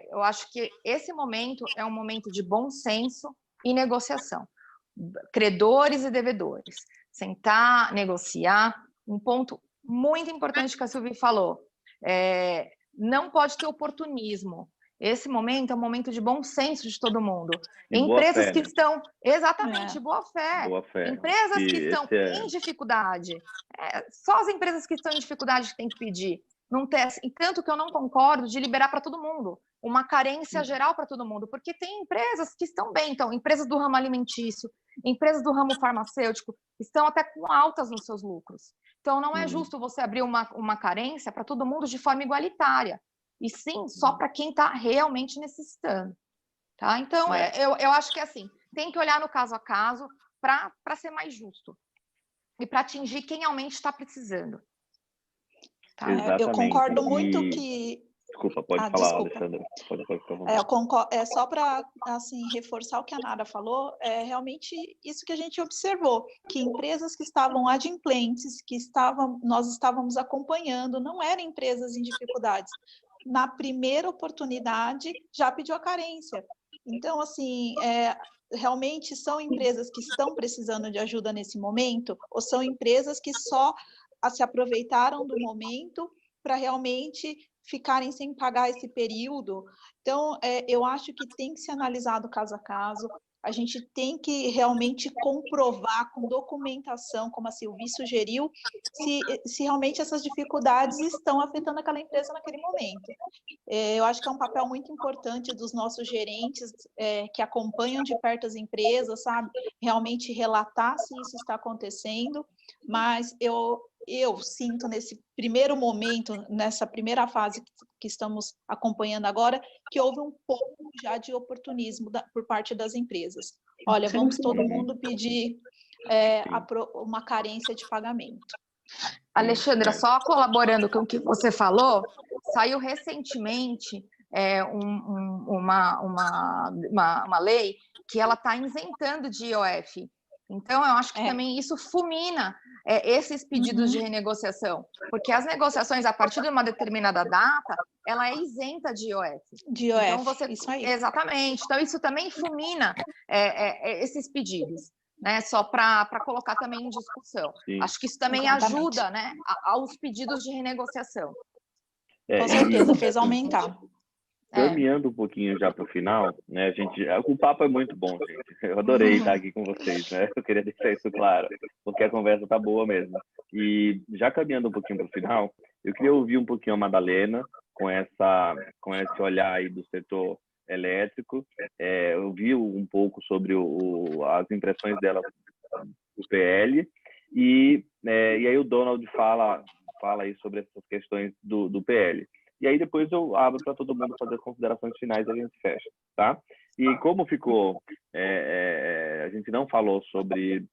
eu acho que esse momento é um momento de bom senso e negociação. Credores e devedores. Sentar, negociar. Um ponto muito importante que a Silvia falou. Não pode ter oportunismo. Esse momento é um momento de bom senso de todo mundo. Empresas que estão... Exatamente, boa fé. Empresas que estão em dificuldade. Só as empresas que estão em dificuldade que têm que pedir. Não tem, e tanto que eu não concordo de liberar para todo mundo. Uma carência geral para todo mundo. Porque tem empresas que estão bem. Então, empresas do ramo alimentício, empresas do ramo farmacêutico, estão até com altas nos seus lucros. Então, não é justo você abrir uma carência para todo mundo de forma igualitária. E sim, só para quem está realmente necessitando. Tá? Então, eu acho que assim, tem que olhar no caso a caso para ser mais justo. E para atingir quem realmente está precisando. Tá? Eu concordo muito que... Desculpa, pode falar, desculpa. Alexandra. Pode eu concordo, só para assim, reforçar o que a Nara falou, é realmente isso que a gente observou, que empresas que estavam adimplentes, nós estávamos acompanhando, não eram empresas em dificuldades. Na primeira oportunidade, já pediu a carência. Então, assim, realmente são empresas que estão precisando de ajuda nesse momento, ou são empresas que só se aproveitaram do momento para realmente ficarem sem pagar esse período? Então, eu acho que tem que ser analisado caso a caso, a gente tem que realmente comprovar com documentação, como a Silvia sugeriu, se realmente essas dificuldades estão afetando aquela empresa naquele momento. Eu acho que é um papel muito importante dos nossos gerentes que acompanham de perto as empresas, sabe? Realmente relatar se isso está acontecendo, mas eu sinto nesse primeiro momento, nessa primeira fase que estamos acompanhando agora, que houve um pouco já de oportunismo por parte das empresas. Olha, vamos todo mundo pedir uma carência de pagamento. Alexandra, só colaborando com o que você falou, saiu recentemente uma lei que ela está isentando de IOF. Então, eu acho que também isso fulmina esses pedidos de renegociação, porque as negociações, a partir de uma determinada data, ela é isenta de IOF. De IOF, então, isso aí. Exatamente. Então, isso também fulmina esses pedidos, né? Só para colocar também em discussão. Sim. Acho que isso também ajuda, né, aos pedidos de renegociação. Com certeza, fez aumentar. Caminhando um pouquinho já para o final, né, o papo é muito bom, gente. Eu adorei estar aqui com vocês, né? Eu queria deixar isso claro, porque a conversa tá boa mesmo. E já caminhando um pouquinho para o final, eu queria ouvir um pouquinho a Madalena com esse olhar aí do setor elétrico. Eu vi um pouco sobre as impressões dela do PL e aí o Donald fala aí sobre essas questões do PL. E aí depois eu abro para todo mundo fazer as considerações finais e a gente fecha, tá? E como ficou, a gente não falou sobre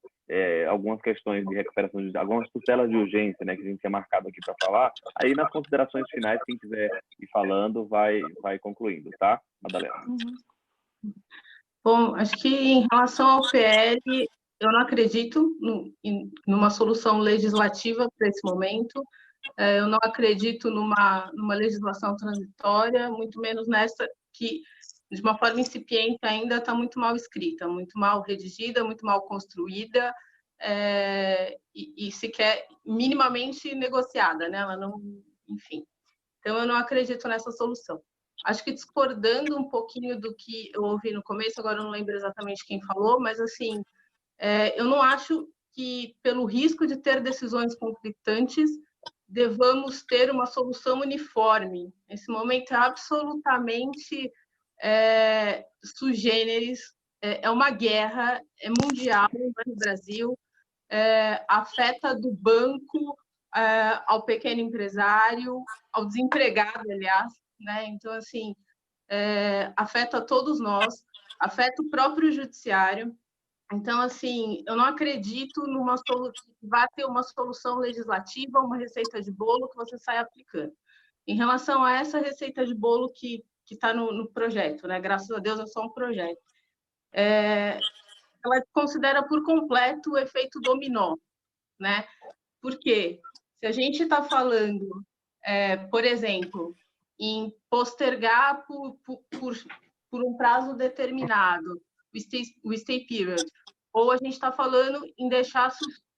algumas questões de recuperação, algumas tutelas de urgência, né, que a gente tinha marcado aqui para falar, aí nas considerações finais, quem quiser ir falando, vai concluindo, tá, Madalena? Bom, acho que em relação ao PL, eu não acredito numa solução legislativa para esse momento. Eu não acredito numa legislação transitória, muito menos nessa que, de uma forma incipiente, ainda está muito mal escrita, muito mal redigida, muito mal construída e sequer minimamente negociada, né? Ela não, enfim. Então, eu não acredito nessa solução. Acho que discordando um pouquinho do que eu ouvi no começo, agora eu não lembro exatamente quem falou, mas, assim, eu não acho que, pelo risco de ter decisões conflitantes, devamos ter uma solução uniforme. Esse momento é absolutamente sui generis, é uma guerra, é mundial no Brasil, afeta do banco ao pequeno empresário, ao desempregado, aliás, né? Então, assim, afeta todos nós, afeta o próprio judiciário. Então, assim, eu não acredito que vai ter uma solução legislativa, uma receita de bolo que você sai aplicando. em relação a essa receita de bolo que está no projeto, né? Graças a Deus é só um projeto. Ela considera por completo o efeito dominó, né? Porque se a gente está falando, por exemplo, em postergar por um prazo determinado o stay period, ou a gente está falando em deixar,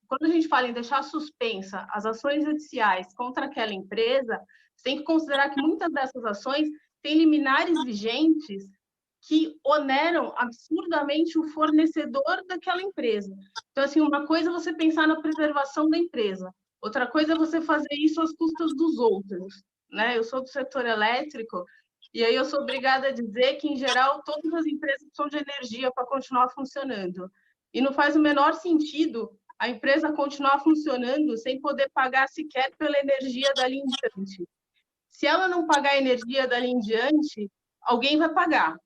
quando a gente fala em deixar suspensa as ações judiciais contra aquela empresa, você tem que considerar que muitas dessas ações têm liminares vigentes que oneram absurdamente o fornecedor daquela empresa. Então, assim, uma coisa é você pensar na preservação da empresa, outra coisa é você fazer isso às custas dos outros, né? Eu sou do setor elétrico e aí eu sou obrigada a dizer que, em geral, todas as empresas precisam de energia para continuar funcionando. E não faz o menor sentido a empresa continuar funcionando sem poder pagar sequer pela energia dali em diante. Se ela não pagar a energia dali em diante, alguém vai pagar.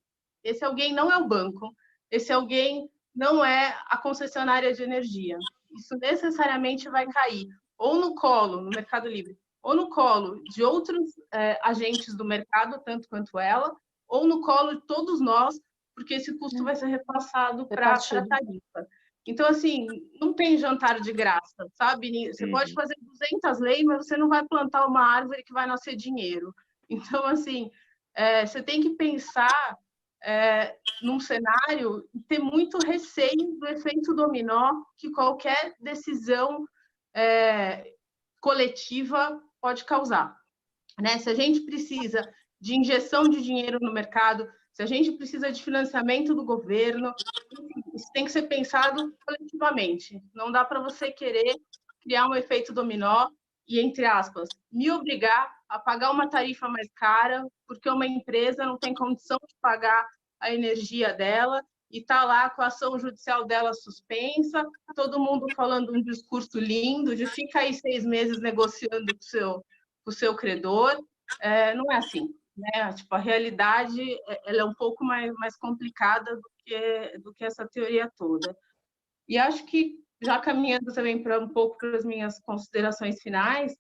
Esse alguém não é o banco, esse alguém não é a concessionária de energia. Isso necessariamente vai cair ou no colo, no Mercado Livre, ou no colo de outros agentes do mercado, tanto quanto ela, ou no colo de todos nós, porque esse custo vai ser repassado para a tarifa. Então, assim, não tem jantar de graça, sabe? Você pode fazer 200 leis, mas você não vai plantar uma árvore que vai nascer dinheiro. Então, assim, você tem que pensar num cenário e ter muito receio do efeito dominó que qualquer decisão coletiva pode causar, né? Se a gente precisa de injeção de dinheiro no mercado, se a gente precisa de financiamento do governo, isso tem que ser pensado coletivamente. Não dá para você querer criar um efeito dominó e, entre aspas, me obrigar a pagar uma tarifa mais cara porque uma empresa não tem condição de pagar a energia dela e está lá com a ação judicial dela suspensa, todo mundo falando um discurso lindo de fica aí 6 meses negociando com o seu credor. Não é assim, né? Tipo, a realidade ela é um pouco mais complicada do que essa teoria toda. E acho que, já caminhando também um pouco para as minhas considerações finais,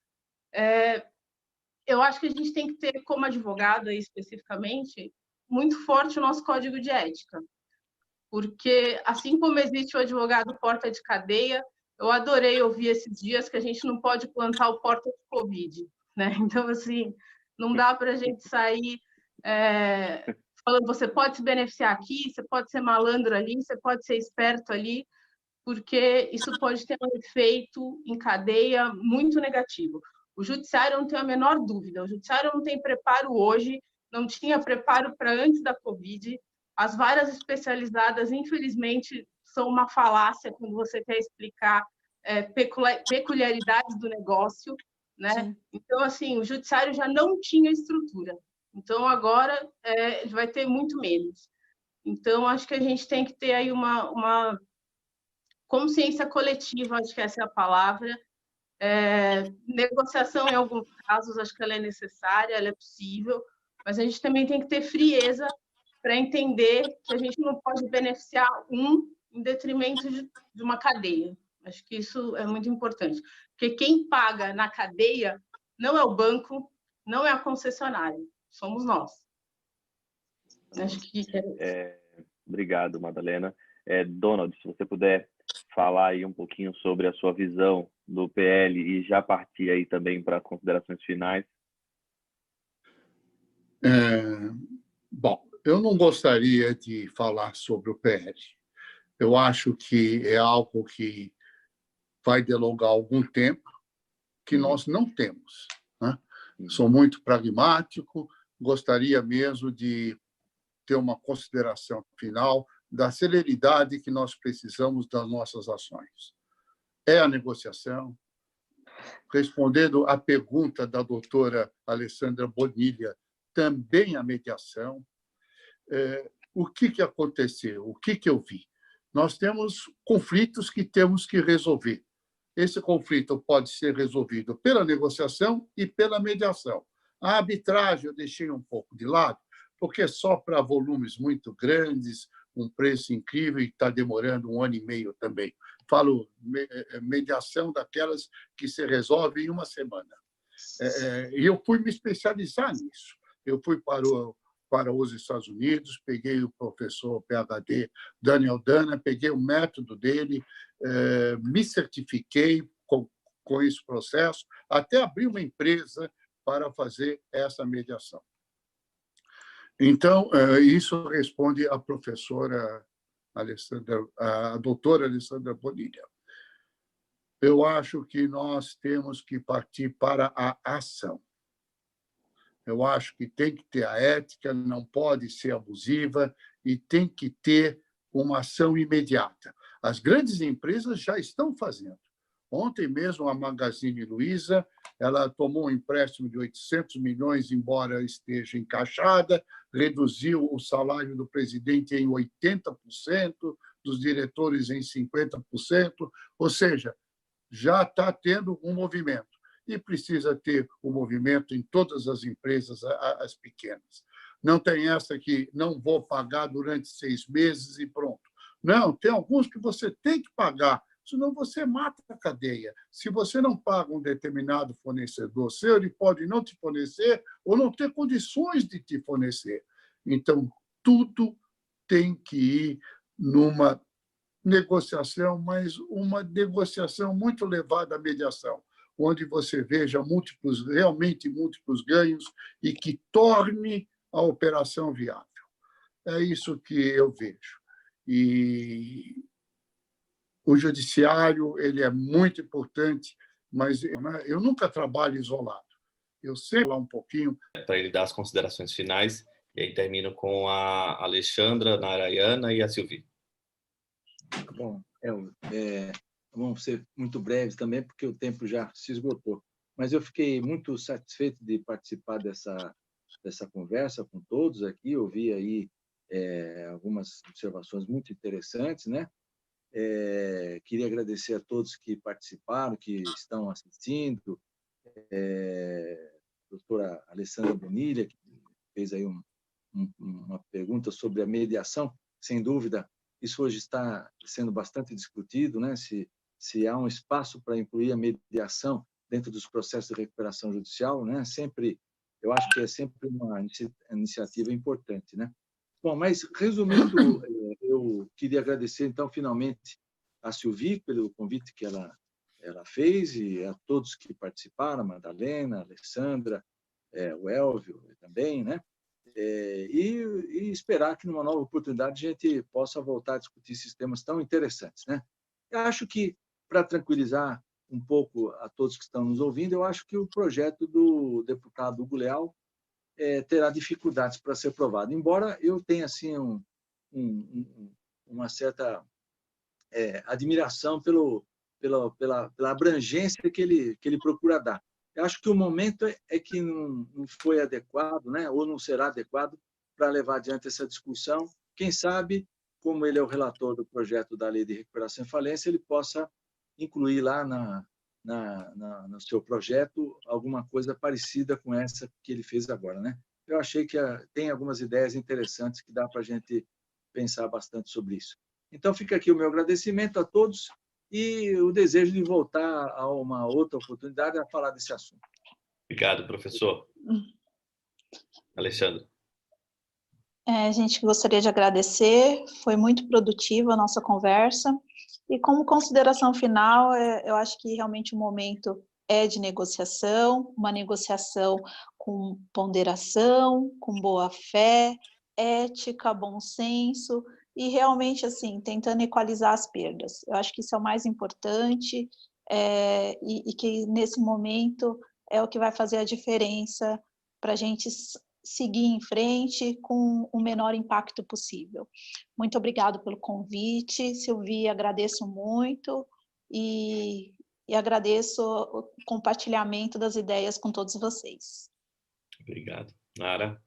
eu acho que a gente tem que ter, como advogado aí especificamente, muito forte o nosso código de ética. Porque, assim como existe o advogado porta de cadeia, eu adorei ouvir esses dias que a gente não pode plantar o porta de Covid, né? Então, assim, não dá para a gente sair falando, você pode se beneficiar aqui, você pode ser malandro ali, você pode ser esperto ali, porque isso pode ter um efeito em cadeia muito negativo. O judiciário não tem a menor dúvida, o judiciário não tem preparo hoje, não tinha preparo para antes da Covid. As varas especializadas, infelizmente, são uma falácia quando você quer explicar peculiaridades do negócio, né? Sim. Então, assim, o judiciário já não tinha estrutura. Então, agora, ele vai ter muito menos. Então, acho que a gente tem que ter aí uma consciência coletiva, acho que essa é a palavra. Negociação, em alguns casos, acho que ela é necessária, ela é possível, mas a gente também tem que ter frieza para entender que a gente não pode beneficiar em detrimento de uma cadeia. Acho que isso é muito importante, porque quem paga na cadeia não é o banco, não é a concessionária, somos nós. Acho que obrigado, Madalena. Donald, se você puder falar aí um pouquinho sobre a sua visão do PL e já partir aí também para considerações finais. Bom, eu não gostaria de falar sobre o PL. Eu acho que é algo que vai delongar algum tempo, que nós não temos, né? Sou muito pragmático, gostaria mesmo de ter uma consideração final da celeridade que nós precisamos das nossas ações. É a negociação. Respondendo à pergunta da doutora Alessandra Bonilha, também a mediação. O que aconteceu? O que eu vi? Nós temos conflitos que temos que resolver. Esse conflito pode ser resolvido pela negociação e pela mediação. A arbitragem eu deixei um pouco de lado, porque é só para volumes muito grandes, um preço incrível e está demorando 1 ano e meio também. Falo mediação daquelas que se resolve em 1 semana. E eu fui me especializar nisso. Eu fui para os Estados Unidos, peguei o professor PhD Daniel Dana, peguei o método dele, me certifiquei com esse processo, até abrir uma empresa para fazer essa mediação. Então, isso responde à professora a doutora Alessandra Bonilha. Eu acho que nós temos que partir para a ação. Eu acho que tem que ter a ética, não pode ser abusiva e tem que ter uma ação imediata. As grandes empresas já estão fazendo. Ontem mesmo, a Magazine Luiza, ela tomou um empréstimo de 800 milhões, embora esteja encaixada, reduziu o salário do presidente em 80%, dos diretores em 50%, ou seja, já está tendo um movimento. E precisa ter o movimento em todas as empresas, as pequenas. Não tem essa que não vou pagar durante 6 meses e pronto. Não, tem alguns que você tem que pagar, senão você mata a cadeia. Se você não paga um determinado fornecedor seu, ele pode não te fornecer ou não ter condições de te fornecer. Então, tudo tem que ir numa negociação, mas uma negociação muito levada à mediação, onde você veja realmente múltiplos ganhos e que torne a operação viável. É isso que eu vejo. E o judiciário ele é muito importante, mas eu nunca trabalho isolado. Eu sempre falo um pouquinho. Para ele dar as considerações finais, e aí termino com a Alexandra, a Narayana e a Silvi. Bom, vamos ser muito breves também, porque o tempo já se esgotou. Mas eu fiquei muito satisfeito de participar dessa conversa com todos aqui. Ouvi aí algumas observações muito interessantes, né? Queria agradecer a todos que participaram, que estão assistindo. Doutora Alessandra Bonilha, que fez aí uma pergunta sobre a mediação. Sem dúvida, isso hoje está sendo bastante discutido, né? Se há um espaço para incluir a mediação dentro dos processos de recuperação judicial, né? Eu acho que é sempre uma iniciativa importante, né? Bom, mas resumindo, eu queria agradecer então finalmente a Silvi pelo convite que ela fez e a todos que participaram, a Madalena, a Alessandra, o Elvio também, né? E esperar que numa nova oportunidade a gente possa voltar a discutir esses temas tão interessantes, né? Eu acho que, para tranquilizar um pouco a todos que estão nos ouvindo, eu acho que o projeto do deputado Hugo Leal terá dificuldades para ser aprovado, embora eu tenha assim uma certa admiração pela abrangência que ele procura dar. Eu acho que o momento é que não foi adequado, né? Ou não será adequado para levar adiante essa discussão. Quem sabe, como ele é o relator do projeto da Lei de Recuperação e Falência, ele possa incluir lá no seu projeto alguma coisa parecida com essa que ele fez agora, né? Eu achei que tem algumas ideias interessantes que dá para a gente pensar bastante sobre isso. Então, fica aqui o meu agradecimento a todos e o desejo de voltar a uma outra oportunidade a falar desse assunto. Obrigado, professor. Alexandre. A gente gostaria de agradecer, foi muito produtiva a nossa conversa, e como consideração final, eu acho que realmente o momento é de negociação, uma negociação com ponderação, com boa fé, ética, bom senso, e realmente, assim, tentando equalizar as perdas. Eu acho que isso é o mais importante, e que nesse momento é o que vai fazer a diferença para a gente seguir em frente com o menor impacto possível. Muito obrigado pelo convite, Silvi, agradeço muito e agradeço o compartilhamento das ideias com todos vocês. Obrigado. Nara?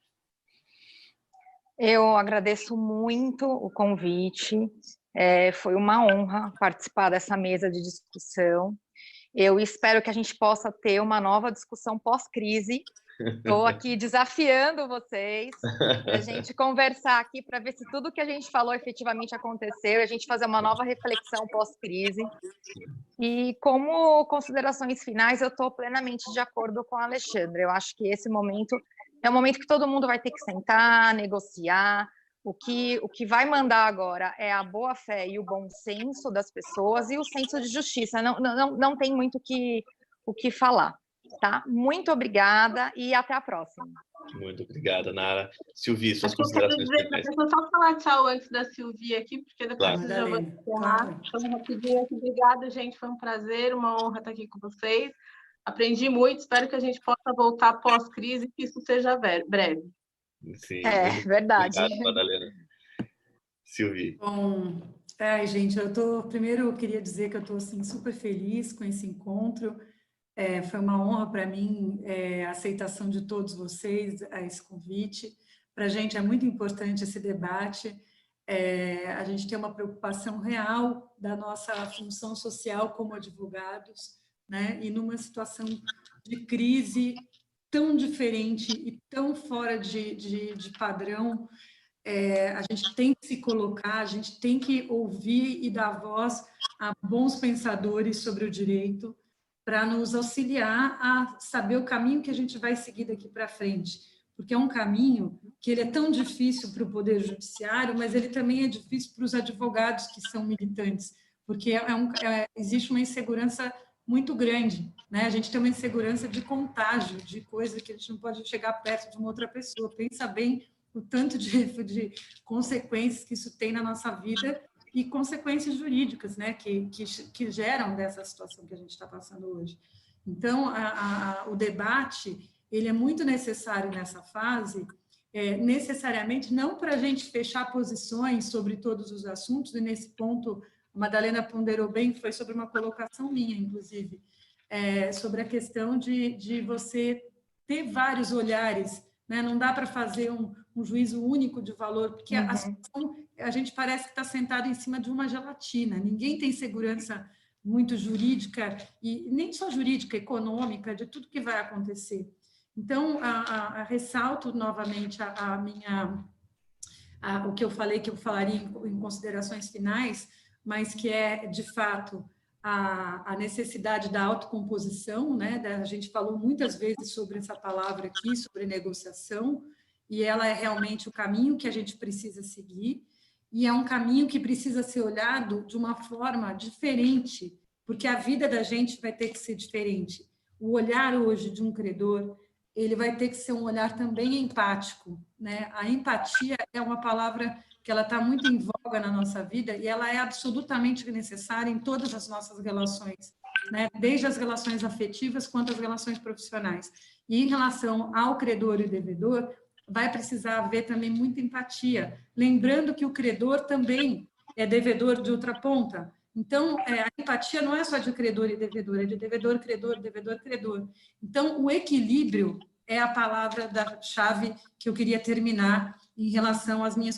Eu agradeço muito o convite, foi uma honra participar dessa mesa de discussão. Eu espero que a gente possa ter uma nova discussão pós-crise, Estou aqui desafiando vocês, para a gente conversar aqui, para ver se tudo que a gente falou efetivamente aconteceu, a gente fazer uma nova reflexão pós-crise. E como considerações finais, eu estou plenamente de acordo com a Alexandra. Eu acho que esse momento é um momento que todo mundo vai ter que sentar, negociar. O que vai mandar agora é a boa-fé e o bom senso das pessoas e o senso de justiça. Não tem muito o que falar. Tá? Muito obrigada e até a próxima. Muito obrigada, Nara. Silvia, suas considerações finais. Deixa eu só falar tchau antes da Silvia aqui, porque depois eu já vou encerrar. Então, rapidinho, obrigada, gente. Foi um prazer, uma honra estar aqui com vocês. Aprendi muito, espero que a gente possa voltar pós-crise e que isso seja breve. Sim, verdade. Obrigado, Madalena. Silvia. Bom, gente, primeiro eu queria dizer que eu estou assim, super feliz com esse encontro. Foi uma honra para mim a aceitação de todos vocês a esse convite. Para a gente é muito importante esse debate. A gente tem uma preocupação real da nossa função social como advogados, né? E numa situação de crise tão diferente e tão fora de padrão, a gente tem que se colocar, a gente tem que ouvir e dar voz a bons pensadores sobre o direito, para nos auxiliar a saber o caminho que a gente vai seguir daqui para frente, porque é um caminho que ele é tão difícil para o Poder Judiciário, mas ele também é difícil para os advogados que são militantes, porque existe uma insegurança muito grande, né? A gente tem uma insegurança de contágio, de coisa que a gente não pode chegar perto de uma outra pessoa. Pensa bem o tanto de consequências que isso tem na nossa vida, e consequências jurídicas, né, que geram dessa situação que a gente está passando hoje. Então, o debate ele é muito necessário nessa fase, necessariamente não para a gente fechar posições sobre todos os assuntos, e nesse ponto a Madalena ponderou bem, foi sobre uma colocação minha, inclusive, sobre a questão de você ter vários olhares, né? Não dá para fazer um juízo único de valor, porque a gente parece que está sentado em cima de uma gelatina, ninguém tem segurança muito jurídica, e nem só jurídica, econômica, de tudo que vai acontecer. Então, ressalto novamente o que eu falei, que eu falaria em considerações finais, mas que é, de fato, a necessidade da autocomposição, né? A gente falou muitas vezes sobre essa palavra aqui, sobre negociação, e ela é realmente o caminho que a gente precisa seguir, e é um caminho que precisa ser olhado de uma forma diferente, porque a vida da gente vai ter que ser diferente. O olhar hoje de um credor, ele vai ter que ser um olhar também empático, né? A empatia é uma palavra que ela está muito em voga na nossa vida e ela é absolutamente necessária em todas as nossas relações, né? Desde as relações afetivas quanto as relações profissionais. E em relação ao credor e devedor, vai precisar haver também muita empatia, lembrando que o credor também é devedor de outra ponta. Então, a empatia não é só de credor e devedor, é de devedor, credor, devedor, credor. Então, o equilíbrio é a palavra da chave que eu queria terminar em relação às minhas